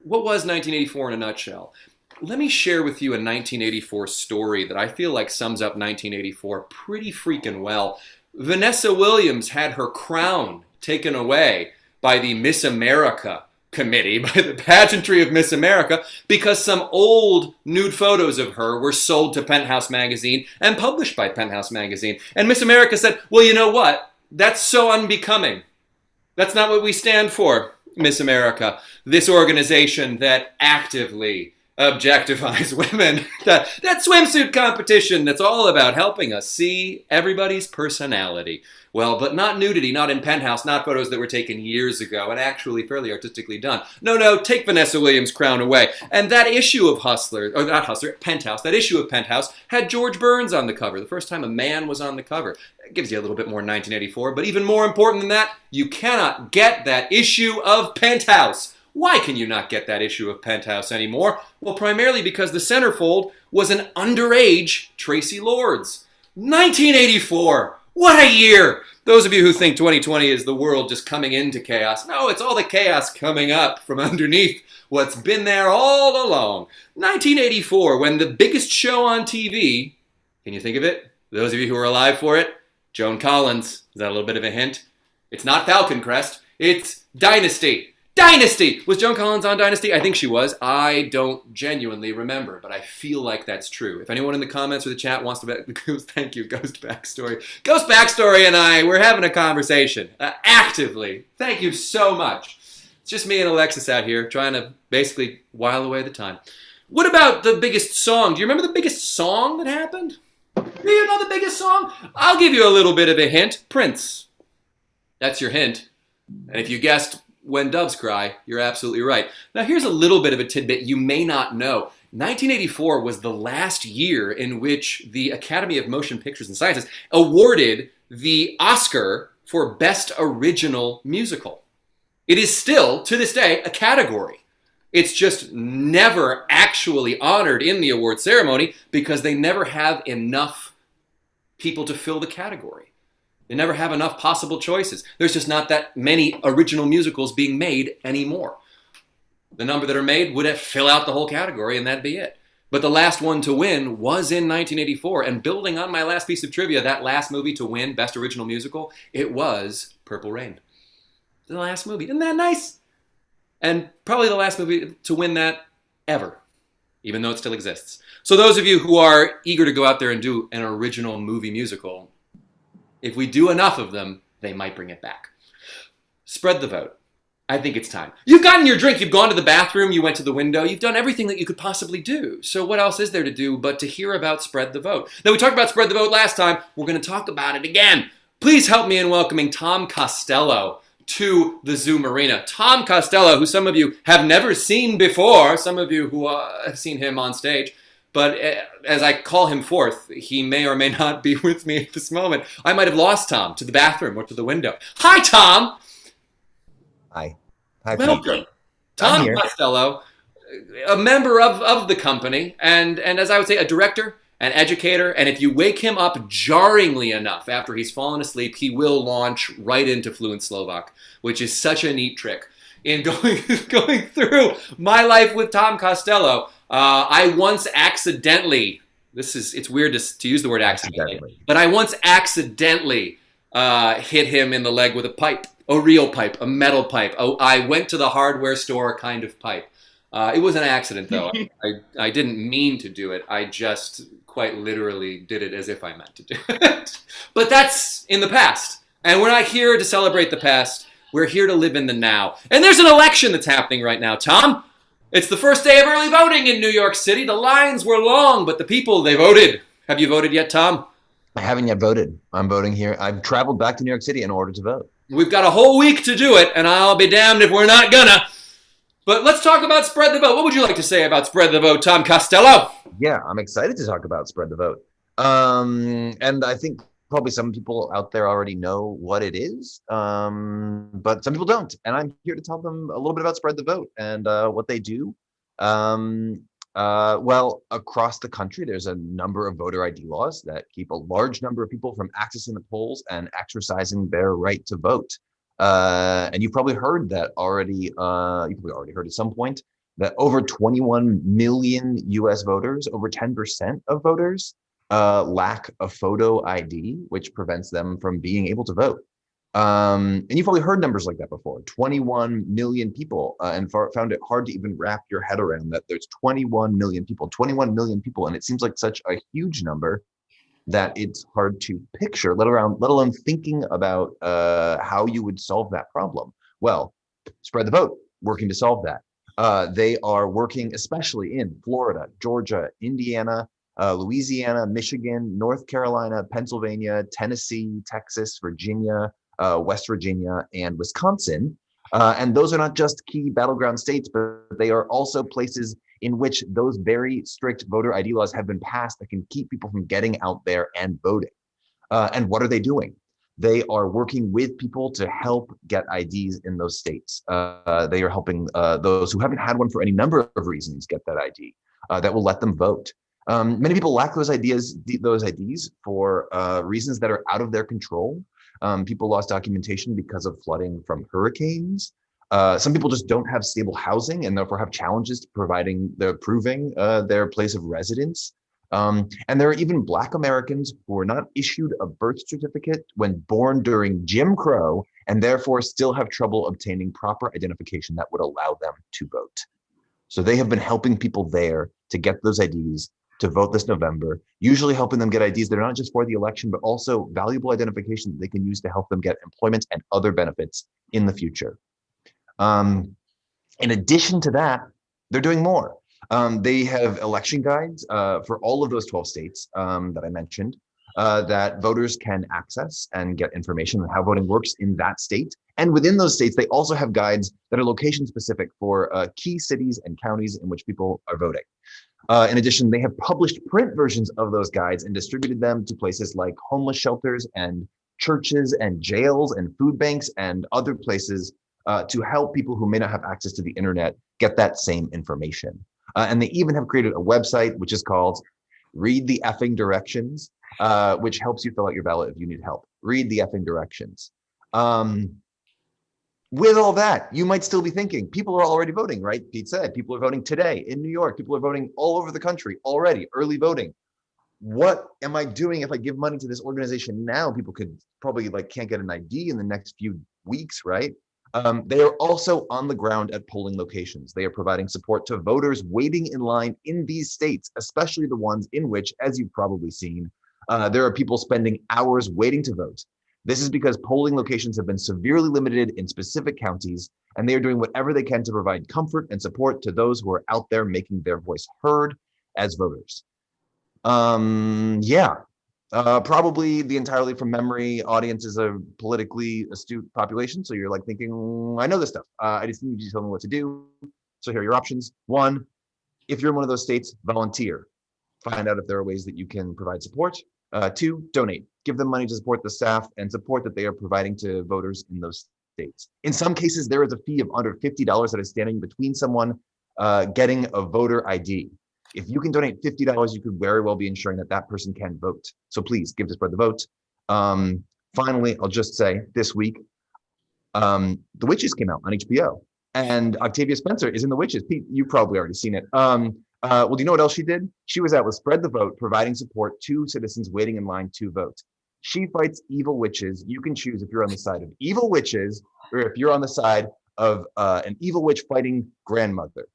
What was 1984 in a nutshell? Let me share with you a 1984 story that I feel like sums up 1984 pretty freaking well. Vanessa Williams had her crown taken away by the Miss America committee, by the pageantry of Miss America, because some old nude photos of her were sold to Penthouse Magazine and published by Penthouse Magazine. And Miss America said, well, you know what? That's so unbecoming. That's not what we stand for, Miss America. This organization that actively objectifies women. That swimsuit competition that's all about helping us see everybody's personality. Well, but not nudity, not in Penthouse, not photos that were taken years ago and actually fairly artistically done. No, take Vanessa Williams' crown away. And that issue of Penthouse, that issue of Penthouse had George Burns on the cover, the first time a man was on the cover. It gives you a little bit more 1984, but even more important than that, you cannot get that issue of Penthouse. Why can you not get that issue of Penthouse anymore? Well, primarily because the centerfold was an underage Tracy Lords. 1984! What a year! Those of you who think 2020 is the world just coming into chaos, no, it's all the chaos coming up from underneath what's been there all along. 1984, when the biggest show on TV, can you think of it? Those of you who are alive for it, Joan Collins. Is that a little bit of a hint? It's not Falcon Crest, it's Dynasty. Dynasty! Was Joan Collins on Dynasty? I think she was. I don't genuinely remember, but I feel like that's true. If anyone in the comments or the chat wants to thank you, Ghost Backstory. Ghost Backstory and I, we're having a conversation, actively. Thank you so much. It's just me and Alexis out here trying to basically while away the time. What about the biggest song? Do you remember the biggest song that happened? Do you know the biggest song? I'll give you a little bit of a hint. Prince. That's your hint. And if you guessed When Doves Cry, you're absolutely right. Now here's a little bit of a tidbit you may not know. 1984 was the last year in which the Academy of Motion Pictures and Sciences awarded the Oscar for Best Original Musical. It is still, to this day, a category. It's just never actually honored in the award ceremony because they never have enough people to fill the category. They never have enough possible choices. There's just not that many original musicals being made anymore. The number that are made would fill out the whole category and that'd be it. But the last one to win was in 1984. And building on my last piece of trivia, that last movie to win Best Original Musical, it was Purple Rain. The last movie. Isn't that nice? And probably the last movie to win that ever, even though it still exists. So those of you who are eager to go out there and do an original movie musical, if we do enough of them, they might bring it back. Spread the vote. I think it's time. You've gotten your drink, you've gone to the bathroom, you went to the window, you've done everything that you could possibly do. So what else is there to do but to hear about Spread the Vote? Now we talked about Spread the Vote last time, we're going to talk about it again. Please help me in welcoming Tom Costello to the Zoom Arena. Tom Costello, who some of you have never seen before, some of you who have seen him on stage, but as I call him forth, he may or may not be with me at this moment. I might have lost Tom to the bathroom or to the window. Hi, Tom! Hi. Hi, welcome. Tom Costello, a member of the company, and as I would say, a director, an educator, and if you wake him up jarringly enough after he's fallen asleep, he will launch right into fluent Slovak, which is such a neat trick. In going through my life with Tom Costello, I once accidentally, it's weird to use the word accidentally, but I once accidentally hit him in the leg with a pipe, a real pipe, a metal pipe. I went to the hardware store kind of pipe. It was an accident though. I didn't mean to do it. I just quite literally did it as if I meant to do it. But that's in the past. And we're not here to celebrate the past. We're here to live in the now. And there's an election that's happening right now, Tom. It's the first day of early voting in New York City. The lines were long, but the people, they voted. Have you voted yet, Tom? I haven't yet voted. I'm voting here. I've traveled back to New York City in order to vote. We've got a whole week to do it, and I'll be damned if we're not gonna. But let's talk about Spread the Vote. What would you like to say about Spread the Vote, Tom Costello? Yeah, I'm excited to talk about Spread the Vote. And I think probably some people out there already know what it is, but some people don't. And I'm here to tell them a little bit about Spread the Vote and what they do. Well, across the country, there's a number of voter ID laws that keep a large number of people from accessing the polls and exercising their right to vote. And you've probably heard that already. You probably already heard at some point that over 21 million US voters, over 10% of voters, lack a photo ID, which prevents them from being able to vote. And you've probably heard numbers like that before, 21 million people, and found it hard to even wrap your head around that there's 21 million people, and it seems like such a huge number that it's hard to picture, let alone thinking about how you would solve that problem. Well, Spread the Vote, working to solve that. They are working especially in Florida, Georgia, Indiana, Louisiana, Michigan, North Carolina, Pennsylvania, Tennessee, Texas, Virginia, West Virginia, and Wisconsin. And those are not just key battleground states, but they are also places in which those very strict voter ID laws have been passed that can keep people from getting out there and voting. And what are they doing? They are working with people to help get IDs in those states. They are helping those who haven't had one for any number of reasons get that ID that will let them vote. Many people lack those IDs for reasons that are out of their control. People lost documentation because of flooding from hurricanes. Some people just don't have stable housing and therefore have challenges to proving their place of residence. And there are even Black Americans who were not issued a birth certificate when born during Jim Crow and therefore still have trouble obtaining proper identification that would allow them to vote. So they have been helping people there to get those IDs to vote this November, usually helping them get IDs that are not just for the election, but also valuable identification that they can use to help them get employment and other benefits in the future. In addition to that, they're doing more. They have election guides for all of those 12 states that I mentioned that voters can access and get information on how voting works in that state. And within those states, they also have guides that are location specific for key cities and counties in which people are voting. In addition, they have published print versions of those guides and distributed them to places like homeless shelters and churches and jails and food banks and other places to help people who may not have access to the internet get that same information. And they even have created a website which is called Read the Effing Directions, which helps you fill out your ballot if you need help. Read the Effing Directions. With all that, you might still be thinking, people are already voting, right? Pete said, people are voting today in New York. People are voting all over the country already, early voting. What am I doing if I give money to this organization now? People could probably can't get an ID in the next few weeks, right? They are also on the ground at polling locations. They are providing support to voters waiting in line in these states, especially the ones in which, as you've probably seen, there are people spending hours waiting to vote. This is because polling locations have been severely limited in specific counties, and they are doing whatever they can to provide comfort and support to those who are out there making their voice heard as voters. Probably the Entirely From Memory audience is a politically astute population. So you're thinking, I know this stuff. I just need you to tell me what to do. So here are your options. 1, if you're in one of those states, volunteer. Find out if there are ways that you can provide support. 2, donate. Give them money to support the staff and support that they are providing to voters in those states. In some cases, there is a fee of under $50 that is standing between someone getting a voter ID. If you can donate $50, you could very well be ensuring that that person can vote. So please give to spread the vote. Finally, I'll just say this week, The Witches came out on HBO, and Octavia Spencer is in The Witches. Pete, you've probably already seen it. Well, do you know what else she did? She was out with Spread the Vote, providing support to citizens waiting in line to vote. She fights evil witches. You can choose if you're on the side of evil witches or if you're on the side of an evil witch fighting grandmother.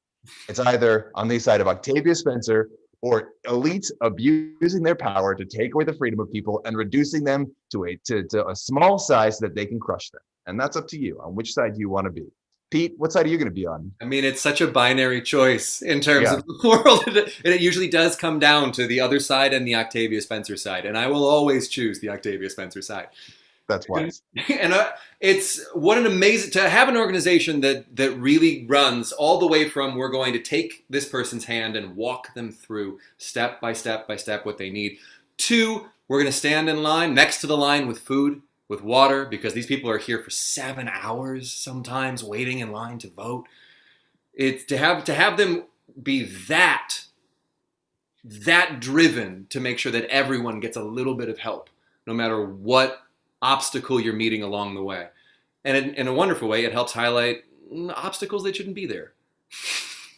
It's either on the side of Octavia Spencer or elites abusing their power to take away the freedom of people and reducing them to a small size so that they can crush them. And that's up to you on which side do you want to be. Pete, what side are you going to be on? I mean, it's such a binary choice in terms of the world. And it usually does come down to the other side and the Octavia Spencer side. And I will always choose the Octavia Spencer side. That's wise. And it's what an amazing, to have an organization that really runs all the way from we're going to take this person's hand and walk them through step by step by step what they need, to we're going to stand in line next to the line with food, with water, because these people are here for 7 hours sometimes waiting in line to vote. It's to have them be that driven to make sure that everyone gets a little bit of help, no matter what obstacle you're meeting along the way. And in a wonderful way, it helps highlight obstacles that shouldn't be there.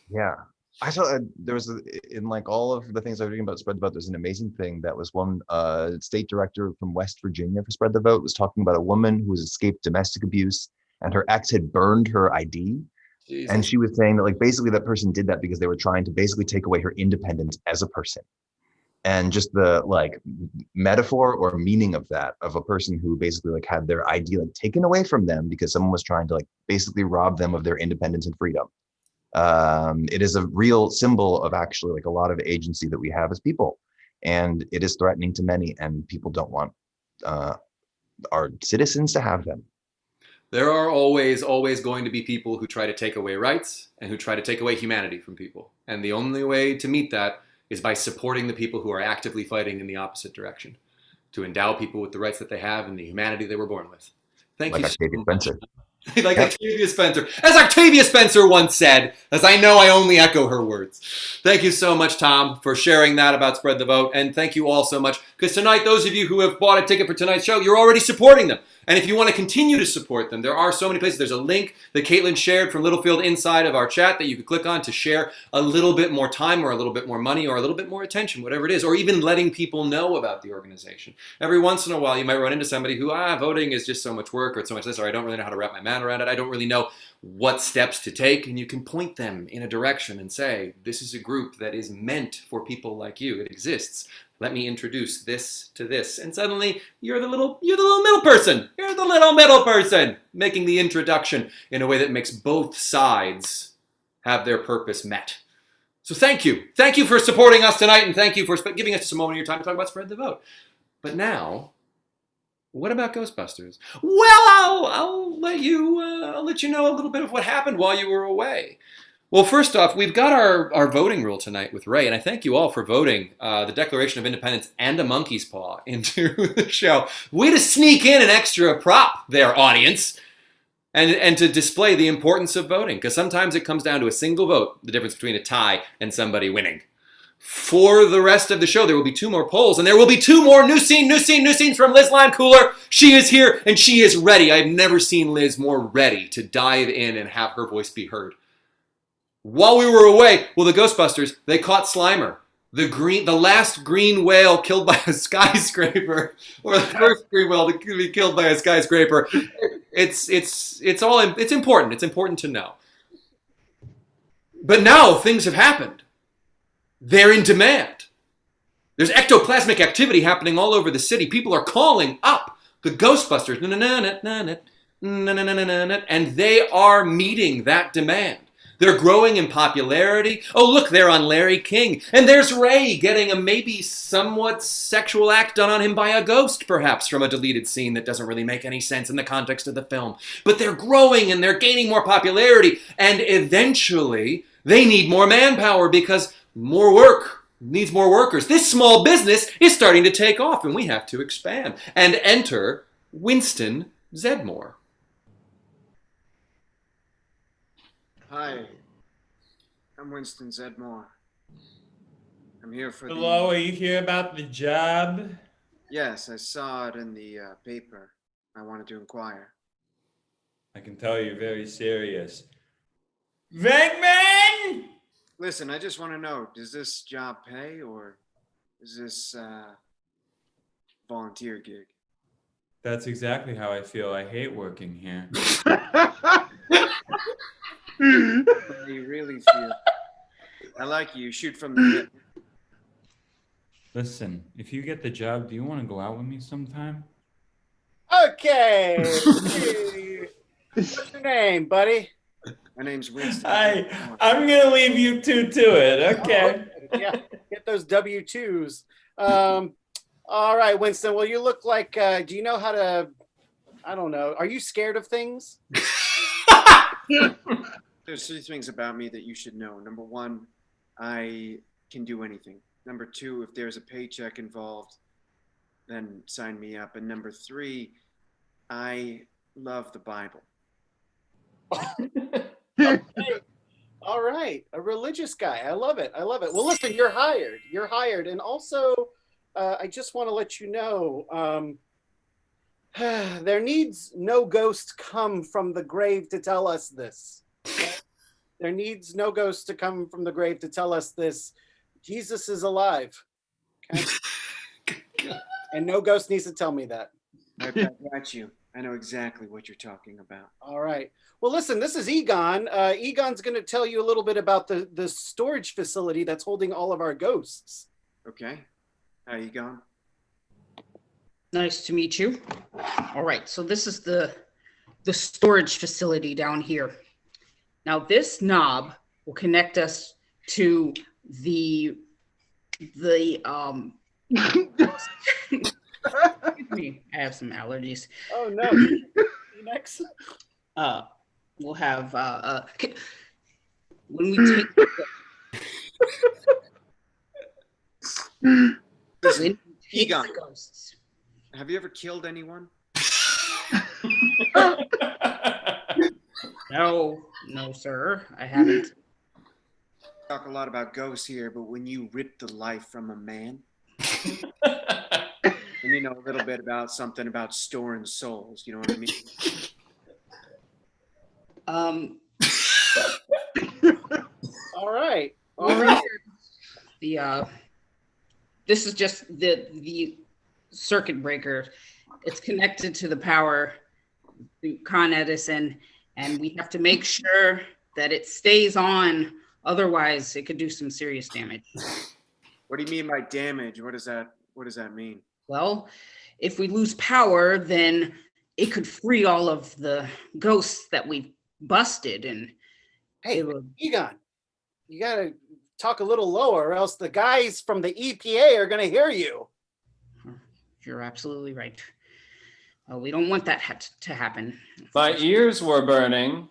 Yeah. I saw there was in all of the things I was reading about Spread the Vote, there's an amazing thing that was one state director from West Virginia for Spread the Vote was talking about a woman who has escaped domestic abuse and her ex had burned her ID. Jesus. And she was saying that basically that person did that because they were trying to basically take away her independence as a person. And just the metaphor or meaning of that, of a person who basically had their ID taken away from them because someone was trying to basically rob them of their independence and freedom. It is a real symbol of actually like a lot of agency that we have as people, and it is threatening to many, and people don't want our citizens to have them. There are always going to be people who try to take away rights and who try to take away humanity from people. And the only way to meet that is by supporting the people who are actively fighting in the opposite direction, to endow people with the rights that they have and the humanity they were born with. Thank you so much. Like Octavia Spencer. As Octavia Spencer once said, as I know I only echo her words. Thank you so much, Tom, for sharing that about Spread the Vote. And thank you all so much, because tonight, those of you who have bought a ticket for tonight's show, you're already supporting them. And if you want to continue to support them, there are so many places. There's a link that Caitlin shared from Littlefield inside of our chat that you can click on to share a little bit more time or a little bit more money or a little bit more attention, whatever it is, or even letting people know about the organization. Every once in a while, you might run into somebody who, voting is just so much work, or it's so much this, or I don't really know how to wrap my mind around it. I don't really know what steps to take, and you can point them in a direction and say, this is a group that is meant for people like you. It exists. Let me introduce this to this. And suddenly, you're the little middle person. You're the little middle person making the introduction in a way that makes both sides have their purpose met. So thank you. Thank you for supporting us tonight, and thank you for giving us a moment of your time to talk about Spread the Vote. But now, what about Ghostbusters? Well, I'll let you know a little bit of what happened while you were away. Well, first off, we've got our voting rule tonight with Ray, and I thank you all for voting the Declaration of Independence and a monkey's paw into the show. Way to sneak in an extra prop there, audience, and to display the importance of voting, because sometimes it comes down to a single vote, the difference between a tie and somebody winning. For the rest of the show, there will be 2 more polls, and there will be 2 more new scenes from Liz Lime Cooler. She is here, and she is ready. I've never seen Liz more ready to dive in and have her voice be heard. While we were away, well, the Ghostbusters, they caught Slimer, the last green whale killed by a skyscraper, or the first green whale to be killed by a skyscraper. It's important. It's important to know. But now things have happened. They're in demand. There's ectoplasmic activity happening all over the city. People are calling up the Ghostbusters, and they are meeting that demand. They're growing in popularity. Oh, look, they're on Larry King. And there's Ray getting a maybe somewhat sexual act done on him by a ghost, perhaps, from a deleted scene that doesn't really make any sense in the context of the film. But they're growing and they're gaining more popularity. And eventually, they need more manpower because more work needs more workers. This small business is starting to take off, and we have to expand. And enter Winston Zedmore. Hi, I'm Winston Zedmore. I'm here for Hello, are you here about the job? Yes, I saw it in the paper. I wanted to inquire. I can tell you're very serious. Venkman! Listen, I just want to know, does this job pay, or is this volunteer gig? That's exactly how I feel. I hate working here. How you really feel? I like you. Shoot from the hip. Listen, if you get the job, do you want to go out with me sometime? Okay. What's your name, buddy? My name's Winston. I'm going to leave you two to it. Okay. Oh, yeah, get those W-2s. All right, Winston. Well, you look like, do you know how to, I don't know. Are you scared of things? There's 3 things about me that you should know. Number 1, I can do anything. Number 2, if there's a paycheck involved, then sign me up. And number 3, I love the Bible. Okay. All right. A religious guy. I love it. I love it. Well, listen, you're hired. You're hired. And also, I just want to let you know, there needs no ghost come from the grave to tell us this. There needs no ghost to come from the grave to tell us this. Jesus is alive. Okay? And no ghost needs to tell me that. I got you. I know exactly what you're talking about. All right. Well, listen, this is Egon. Egon's going to tell you a little bit about the storage facility that's holding all of our ghosts. Okay. How you going? Nice to meet you. All right, so this is the storage facility down here. Now, this knob will connect us to the excuse me, I have some allergies. Oh no. Next. We'll have when we take Listen, take Egon, the ghosts. have you ever killed anyone? No, sir, I haven't. Talk a lot about ghosts here, but when you rip the life from a man, and you know a little bit about something about storing souls, you know what I mean? All right. This is just the circuit breaker. It's connected to the power through Con Edison, and we have to make sure that it stays on. Otherwise, it could do some serious damage. What do you mean by damage? What does that mean? Well, if we lose power, then it could free all of the ghosts that we've busted. And hey, Egon, you gotta talk a little lower, or else the guys from the EPA are gonna hear you. You're absolutely right. We don't want that to happen. My ears were burning.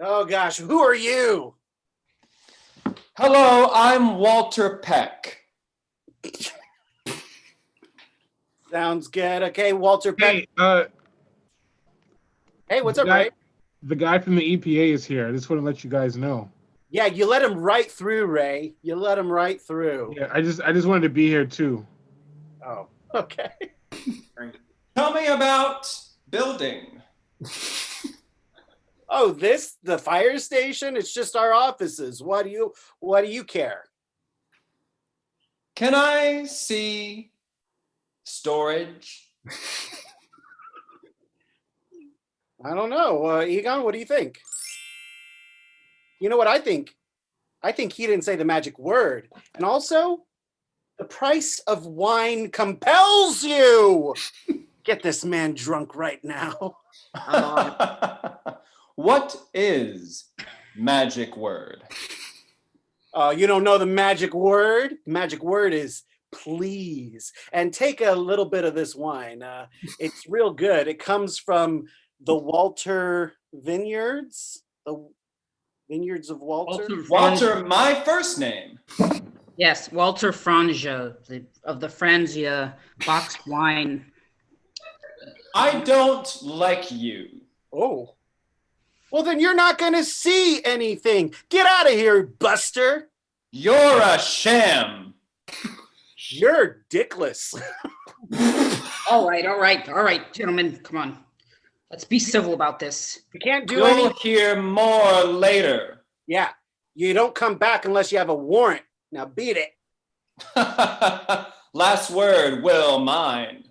Oh gosh, who are you? Hello, I'm Walter Peck. Sounds good. Okay, Walter Peck. Hey, what's up, Ray? The guy from the EPA is here. I just want to let you guys know. Yeah, you let him right through, Ray. You let him right through. Yeah, I just wanted to be here too. Oh, okay. Tell me about building. Oh, the fire station? It's just our offices. What do you care? Can I see storage? I don't know. Egon, what do you think? You know what I think? I think he didn't say the magic word. And also, the price of wine compels you. Get this man drunk right now. What is magic word? You don't know the magic word? The magic word is please. And take a little bit of this wine. It's real good. It comes from the Walter Vineyards. The Vineyards of Walter. Walter, my first name. Yes, Walter Franja of the Franzia boxed wine. I don't like you. Oh. Well, then you're not going to see anything. Get out of here, Buster. You're a sham. You're dickless. All right, gentlemen, come on. Let's be civil about this. You can't do You'll anything. hear more later. Yeah, you don't come back unless you have a warrant. Now beat it. Last word, will mine.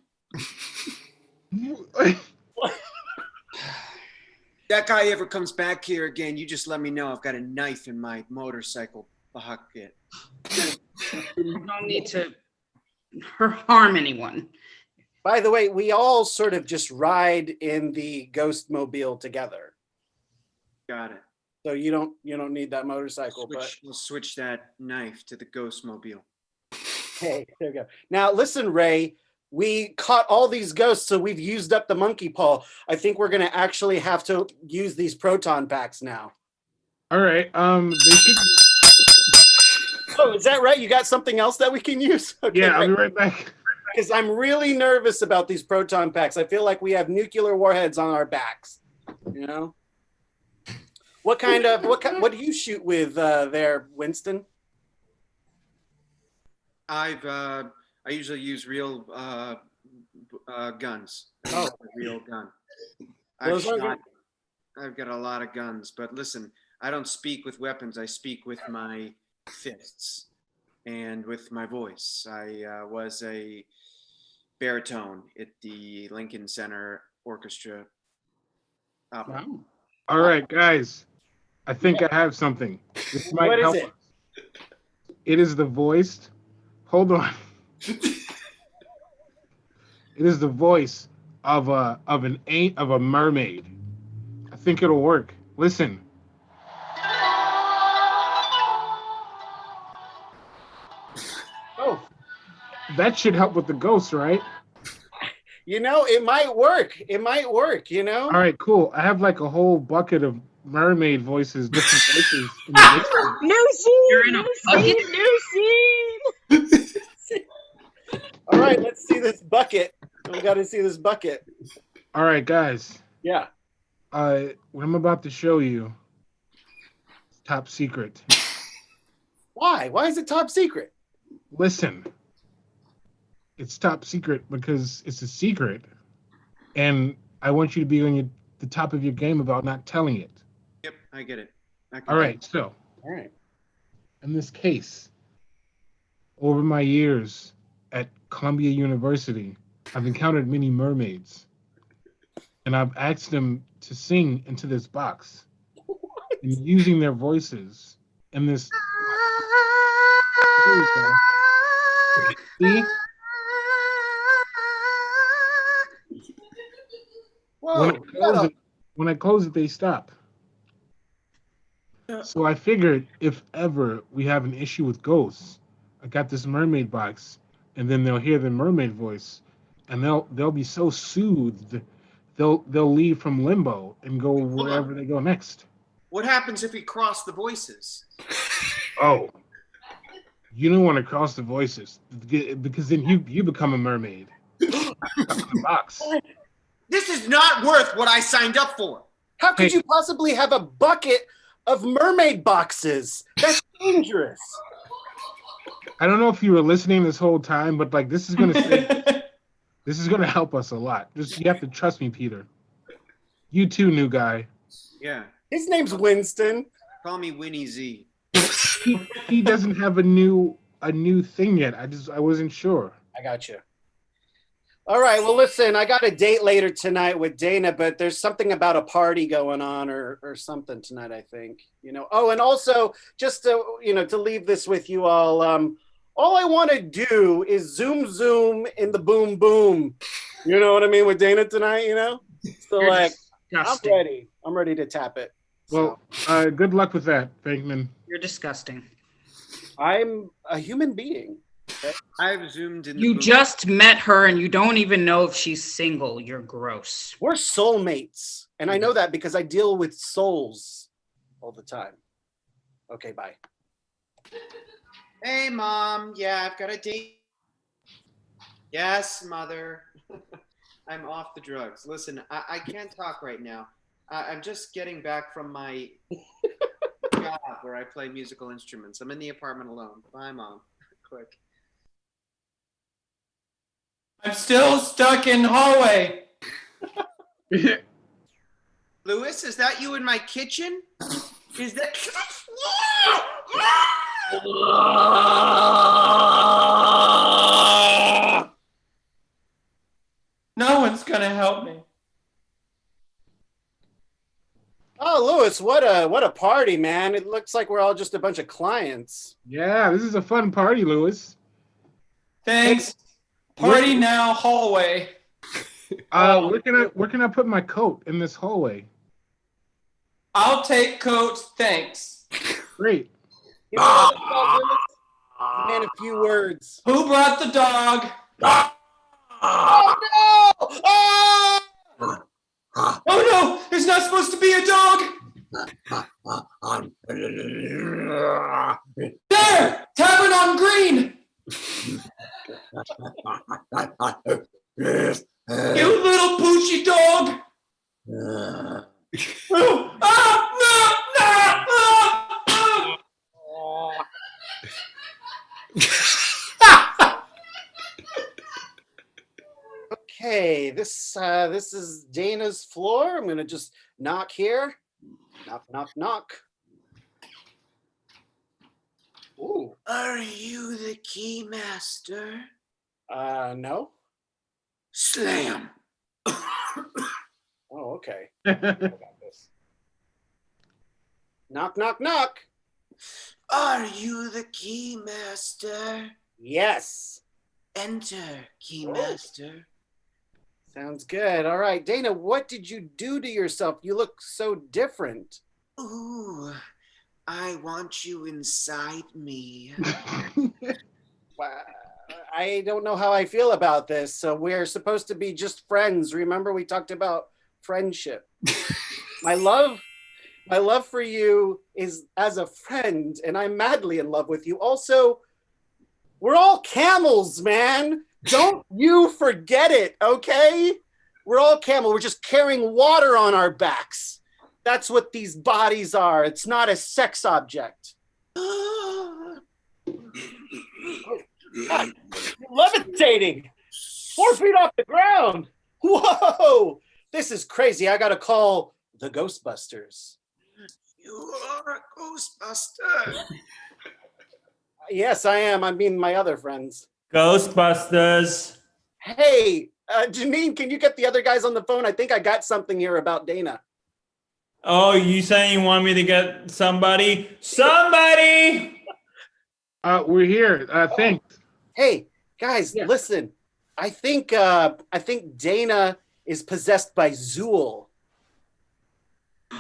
That guy ever comes back here again, you just let me know. I've got a knife in my motorcycle pocket. You don't need to harm anyone. By the way, we all sort of just ride in the ghost mobile together. Got it. So you don't need that motorcycle. We'll switch that knife to the ghost mobile. Hey, there we go. Now listen, Ray. We caught all these ghosts, so we've used up the monkey paw. I think we're gonna actually have to use these proton packs now. All right. They should. Oh, is that right? You got something else that we can use? Okay, Yeah, I'll be right back. Because I'm really nervous about these proton packs. I feel like we have nuclear warheads on our backs. You know? What do you shoot with there, Winston? I usually use real guns. Oh, real gun. I've got a lot of guns, but listen, I don't speak with weapons. I speak with my fists and with my voice. I was a baritone at the Lincoln Center Orchestra. Wow. All right, guys. I think I have something. This might What is help it? us. It is the voice. Hold on. It is the voice of a mermaid. I think it'll work. Listen. that should help with the ghosts, right? You know, it might work. It might work, you know? All right, cool. I have like a whole bucket of mermaid voices, different voices in the basement. New scene! You're in a New bucket? scene! New scene! All right, let's see this bucket. We got to see this bucket. All right, guys. Yeah. What I'm about to show you is top secret. Why? Why is it top secret? Listen. It's top secret because it's a secret, and I want you to be on the top of your game about not telling it. Yep, I get it. All right, so All right. in this case, over my years at Columbia University, I've encountered many mermaids, and I've asked them to sing into this box, and using their voices in this. Here we go. See? Whoa, When I close it, they stop. So I figured if ever we have an issue with ghosts, I got this mermaid box, and then they'll hear the mermaid voice, and they'll be so soothed, they'll leave from limbo and go wherever they go next. What happens if we cross the voices? Oh, you don't want to cross the voices because then you become a mermaid. The box. This is not worth what I signed up for. How could you possibly have a bucket of mermaid boxes? That's dangerous. I don't know if you were listening this whole time, but like this is gonna help us a lot. Just you have to trust me, Peter. You too, new guy. Yeah. His name's Winston. Call me Winnie Z. He doesn't have a new thing yet. I wasn't sure. I got you. All right. Well, listen, I got a date later tonight with Dana, but there's something about a party going on or something tonight, I think. You know. Oh, and also just to leave this with you all. All I want to do is zoom in the boom boom. You know what I mean with Dana tonight. You know. So You're like, disgusting. I'm ready. I'm ready to tap it. Well, good luck with that, Bankman. You're disgusting. I'm a human being. Okay? I've zoomed in. You just met her and you don't even know if she's single. You're gross. We're soulmates. And I know that because I deal with souls all the time. Okay, bye. Hey, Mom. Yeah, I've got a date. Yes, Mother. I'm off the drugs. Listen, I can't talk right now. I'm just getting back from my job where I play musical instruments. I'm in the apartment alone. Bye, Mom. Quick. I'm still stuck in hallway. Louis, is that you in my kitchen? Is that? No one's gonna help me. Oh, Louis, what a party, man. It looks like we're all just a bunch of clients. Yeah, this is a fun party, Louis. Thanks. Party now, hallway. Where can I put my coat in this hallway? I'll take coat, thanks. Great. You know what, Louis? Man, a few words. Who brought the dog? Oh no! Oh! Oh no! There's not supposed to be a dog! There! Tavern on Green! You little poochy dog! Oh, ah, no, no, ah, ah. Okay, this is Dana's floor. I'm gonna just knock here. Knock, knock, knock. Ooh. Are you the key master? No. Slam. Oh, okay. I got this. Knock, knock, knock. Are you the key master? Yes. Enter, key master. Sounds good. All right, Dana, what did you do to yourself? You look so different. Ooh, I want you inside me. Wow. I don't know how I feel about this. So we're supposed to be just friends. Remember, we talked about friendship. My love for you is as a friend, and I'm madly in love with you. Also, we're all camels, man. Don't you forget it, okay? We're all camel. We're just carrying water on our backs. That's what these bodies are. It's not a sex object. God, levitating 4 feet off the ground. Whoa, this is crazy. I gotta call the Ghostbusters. You are a Ghostbuster. Yes, I am. I mean, my other friends. Ghostbusters. Hey, Janine, can you get the other guys on the phone? I think I got something here about Dana. Oh, you saying you want me to get somebody? Somebody! We're here. Thanks. Hey, guys, listen. I think Dana is possessed by Zool.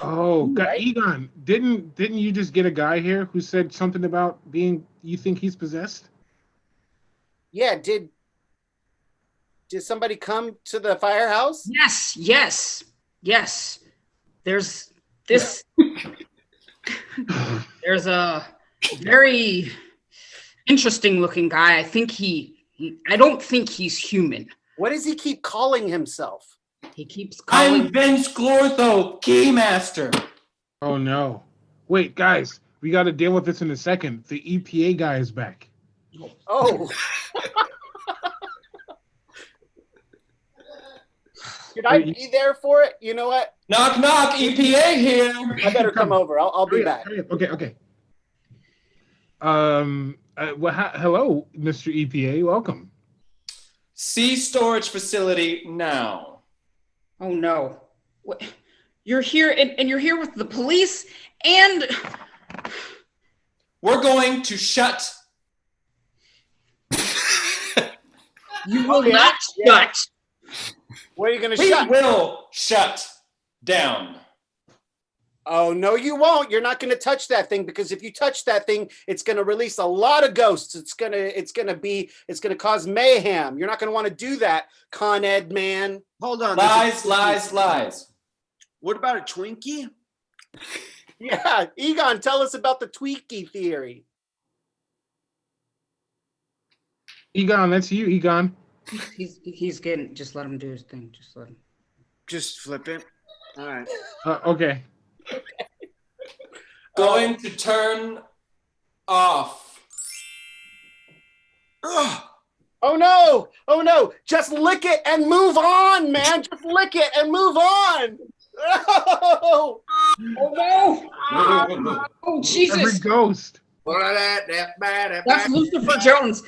Oh, God, Egon, didn't you just get a guy here who said something about you think he's possessed? Yeah, did somebody come to the firehouse? Yes. There's this. There's a very interesting looking guy. I think I don't think he's human. What does he keep calling himself? He keeps calling. I'm Vince Glortho, Keymaster. Oh no! Wait, guys, we got to deal with this in a second. The EPA guy is back. Oh. Should I be there for it? You know what? Knock, knock, EPA here. I better come over. I'll be back. Okay. Hello, Mr. EPA. Welcome. See storage facility now. Oh no! What? You're here, and you're here with the police, and we're going to shut. You will not shut. Where are you going to we shut? We will shut down. Oh, no, you won't. You're not going to touch that thing, because if you touch that thing, it's going to release a lot of ghosts. It's going to cause mayhem. You're not going to want to do that, Con Ed man. Hold on. Lies. What about a Twinkie? Yeah, Egon, tell us about the Twinkie theory. Egon, that's you, Egon. He's getting. Just let him do his thing. Just let him. Just flip it. All right. Okay. Going to turn off. Oh no! Just lick it and move on, man. Just lick it and move on. Oh no! Oh Jesus! Every ghost. That's Lucifer Jones.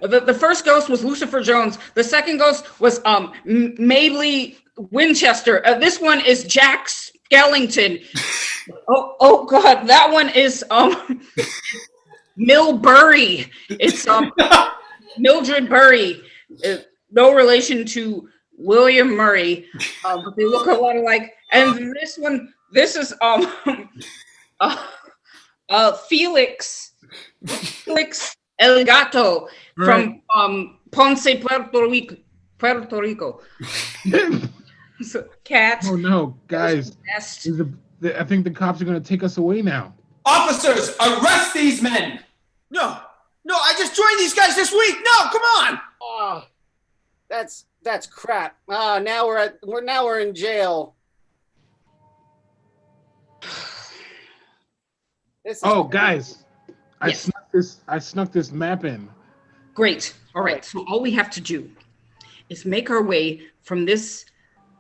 The first ghost was Lucifer Jones. The second ghost was Mabley Winchester. This one is Jack Skellington. Oh God, that one is Mill Burry. It's Mildred Burry. No relation to William Murray, but they look a lot alike. And this is Felix El Gato from Ponce, Puerto Rico. So, cat. Oh no, guys! I think the cops are going to take us away now. Officers, arrest these men! No, I just joined these guys this week. No, come on. Oh, that's crap. Now we're in jail. Guys, yes. I snuck this map in. Great. All right. So all we have to do is make our way from this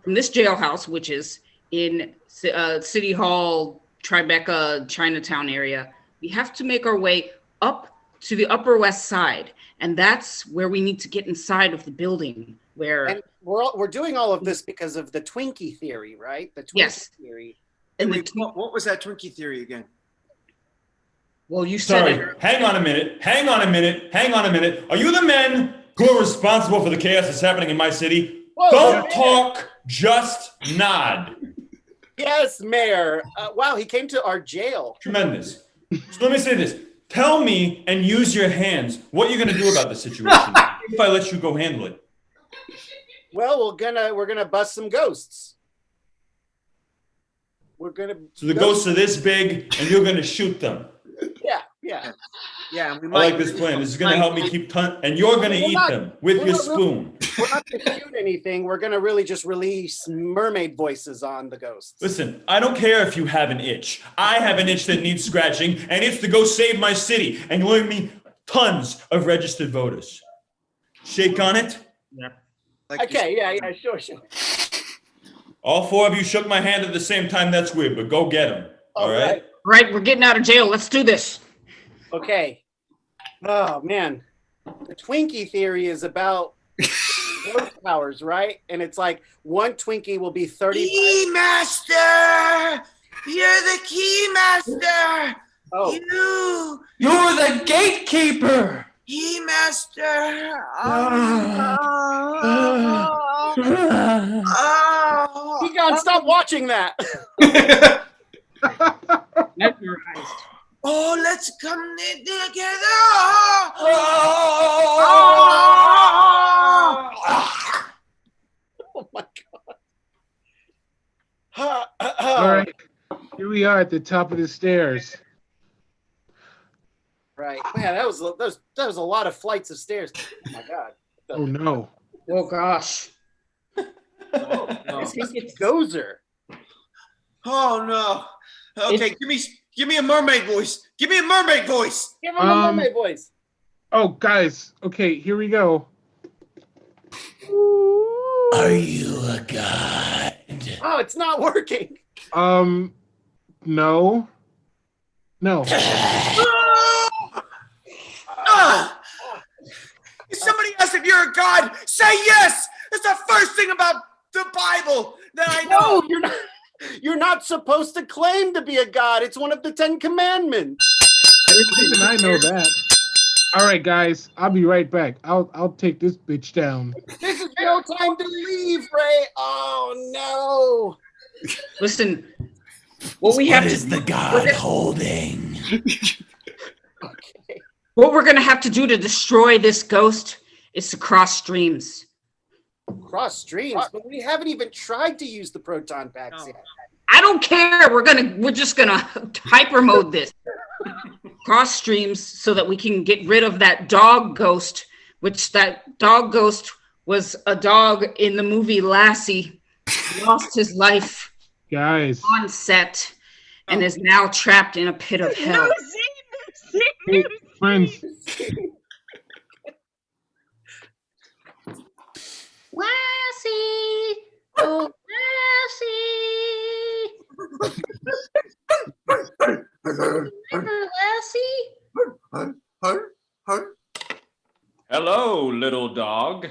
jailhouse, which is in City Hall, Tribeca, Chinatown area. We have to make our way up to the Upper West Side, and that's where we need to get inside of the building. And we're doing all of this because of the Twinkie theory, right? The Twinkie theory. And what was that Twinkie theory again? Well, you said it. Hang on a minute. Are you the men who are responsible for the chaos that's happening in my city? Whoa, Don't talk, just nod. Yes, Mayor. Wow, he came to our jail. Tremendous. So let me say this. Tell me and use your hands what you're going to do about the situation. if I let you go handle it? Well, we're gonna bust some ghosts. We're gonna. So the ghosts are this big, and you're gonna shoot them. Yeah. Yeah, we I might like this plan. This is gonna help me keep and you're gonna eat them with your spoon. We're not gonna shoot anything. We're gonna really just release mermaid voices on the ghosts. Listen, I don't care if you have an itch. I have an itch that needs scratching, and it's to go save my city and learn me tons of registered voters. Shake on it. Yeah. Okay. Yeah. Sure. All 4 of you shook my hand at the same time. That's weird, but go get them. All right. Right, we're getting out of jail. Let's do this. Okay. Oh man, the Twinkie theory is about ghost powers, right? And it's like one Twinkie will be 30. Keymaster! You're the Keymaster! Oh. You're the gatekeeper! Keymaster! Egon, stop watching that! Mesmerized. Oh, let's come in together! Oh my god. All right, here we are at the top of the stairs. Right. Man, that was a lot of flights of stairs. Oh my god. Oh no. Oh gosh. I think it's Gozer. Oh no. Okay, give me a mermaid voice. Give me a mermaid voice. Give him a mermaid voice. Oh, guys. Okay, here we go. Are you a god? Oh, it's not working. No. No. If somebody asks if you're a god, say yes. That's the first thing about the Bible that I know. No, you're not supposed to claim to be a god. It's one of the 10 Commandments. Even I know that. All right, guys. I'll be right back. I'll take this bitch down. This is no time to leave, Ray. Oh no. Listen, what we have to is the god holding? Okay. What we're gonna have to do to destroy this ghost is to cross streams. Cross streams, but we haven't even tried to use the proton packs yet. I don't care. We're just gonna hyper mode this. Cross streams so that we can get rid of that dog ghost, which that dog ghost was a dog in the movie Lassie. He lost his life, guys, on set and is now trapped in a pit of hell. Hey, friends. Lassie! Oh, Lassie! Lassie? Hello, little dog.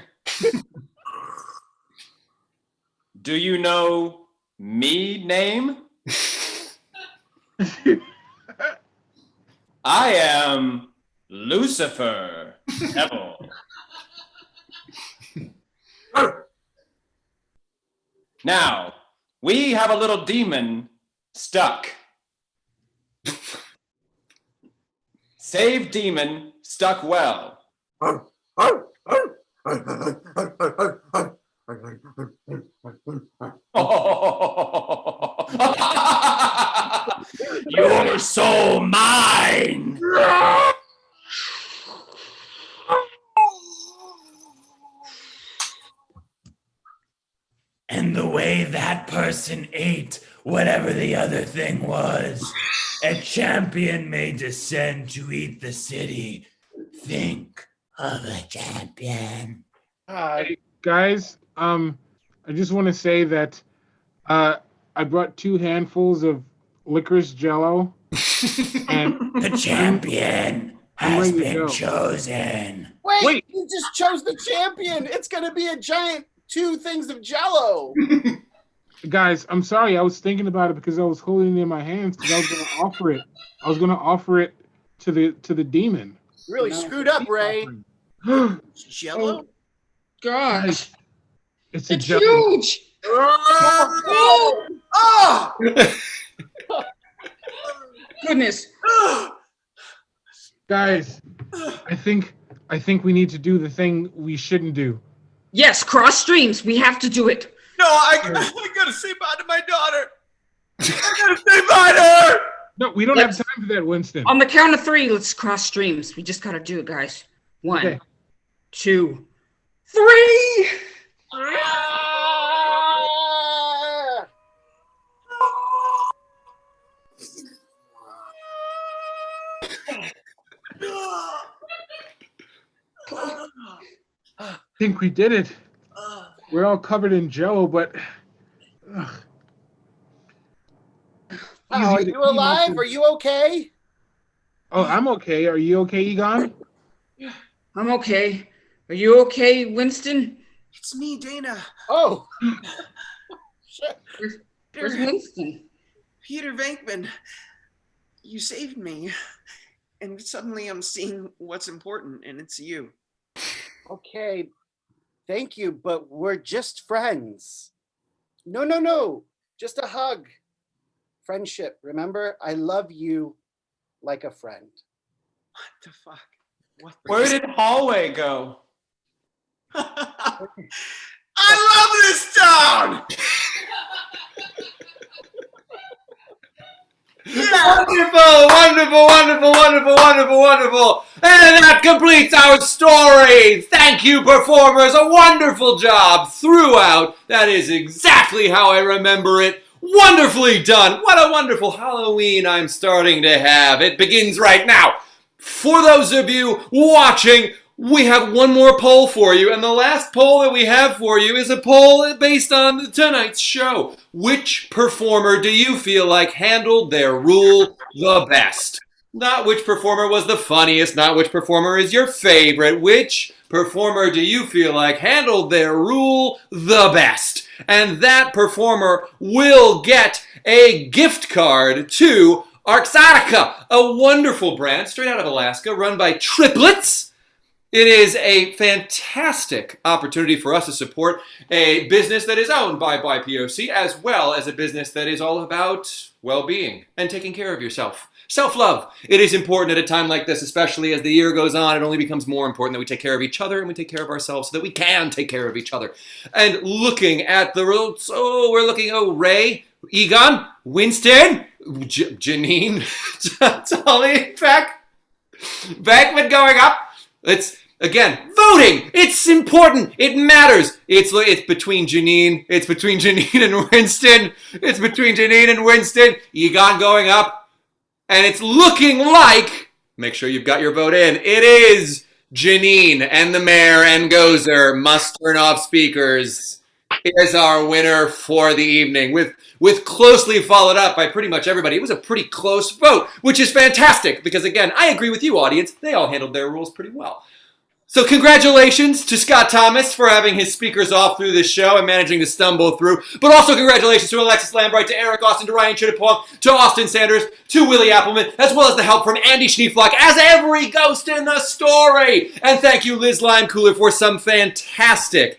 Do you know me name? I am Lucifer. Devil. Now, we have a little demon stuck. Save demon, stuck well. You're so mine. And the way that person ate whatever the other thing was, a champion may descend to eat the city. Think of a champion. Hey, guys, I just want to say that I brought 2 handfuls of licorice jello. And the champion has been chosen. Wait, you just chose the champion. It's going to be a giant 2 things of jello. Guys, I'm sorry. I was thinking about it because I was holding it in my hands because I was going to offer it. I was going to offer it to the demon. Really screwed up, Ray. Jello? Gosh. It's huge. Oh! Oh! Goodness. Guys, I think I think we need to do the thing we shouldn't do. Yes, cross streams. We have to do it. No, I gotta say bye to my daughter. I gotta say bye to her. No, we don't have time for that, Winston. On the count of 3, let's cross streams. We just gotta do it, guys. 1, Okay. 2, 3. I think we did it. We're all covered in Joe, but... Oh, are you alive? Are you okay? Oh, I'm okay. Are you okay, Egon? I'm okay. Are you okay, Winston? It's me, Dana. Oh. Where's Winston? Peter Venkman. You saved me. And suddenly I'm seeing what's important, and it's you. Okay. Thank you, but we're just friends. No. Just a hug. Friendship. Remember, I love you like a friend. What the fuck? Where did hallway go? I love this town. Wonderful. And that completes our story. Thank you, performers. A wonderful job throughout. That is exactly how I remember it. Wonderfully done. What a wonderful Halloween I'm starting to have. It begins right now. For those of you watching, we have one more poll for you, and the last poll that we have for you is a poll based on tonight's show. Which performer do you feel like handled their rule the best? Not which performer was the funniest, not which performer is your favorite. Which performer do you feel like handled their rule the best? And that performer will get a gift card to Arxatica, a wonderful brand straight out of Alaska run by triplets. It is a fantastic opportunity for us to support a business that is owned by BIPOC, as well as a business that is all about well-being and taking care of yourself. Self-love. It is important at a time like this, especially as the year goes on. It only becomes more important that we take care of each other and we take care of ourselves so that we can take care of each other. And looking at the rules, Ray, Egon, Winston, Janine, Tolly, Beckman going up. It's, again, voting. It's important. It matters. It's between Janine. It's between Janine and Winston. It's between Janine and Winston. Egon going up. And it's looking like, make sure you've got your vote in, it is Janine and the mayor and Gozer must turn off speakers. Is our winner for the evening, with closely followed up by pretty much everybody. It was a pretty close vote, which is fantastic because, again, I agree with you, audience. They all handled their rules pretty well. So congratulations to Scott Thomas for having his speakers off through this show and managing to stumble through. But also congratulations to Alexis Lambright, to Eric Austin, to Ryan Chittapong, to Austin Sanders, to Willie Appleman, as well as the help from Andy Schneeflock as every ghost in the story. And thank you, Liz Limecooler, for some fantastic,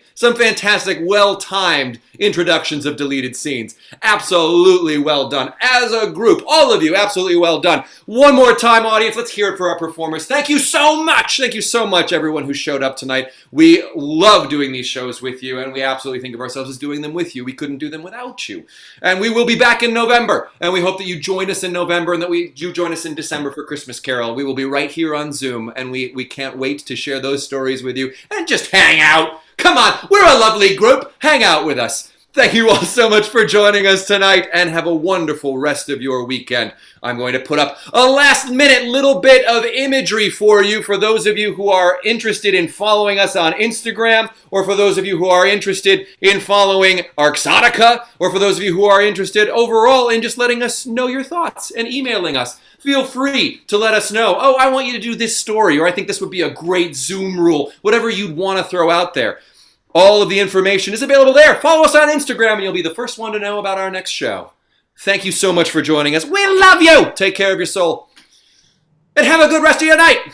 well-timed introductions of deleted scenes. Absolutely well done. As a group, all of you, absolutely well done. One more time, audience, let's hear it for our performers. Thank you so much. Thank you so much, everyone who showed up tonight. We love doing these shows with you, and we absolutely think of ourselves as doing them with you. We couldn't do them without you. And we will be back in November, and we hope that you join us in November and that you join us in December for Christmas Carol. We will be right here on Zoom, and we can't wait to share those stories with you and just hang out. Come on, we're a lovely group. Hang out with us. Thank you all so much for joining us tonight, and have a wonderful rest of your weekend. I'm going to put up a last-minute little bit of imagery for you, for those of you who are interested in following us on Instagram, or for those of you who are interested in following Arxatica, or for those of you who are interested overall in just letting us know your thoughts and emailing us. Feel free to let us know, oh, I want you to do this story, or I think this would be a great Zoom rule, whatever you'd want to throw out there. All of the information is available there. Follow us on Instagram and you'll be the first one to know about our next show. Thank you so much for joining us. We love you. Take care of your soul. And have a good rest of your night.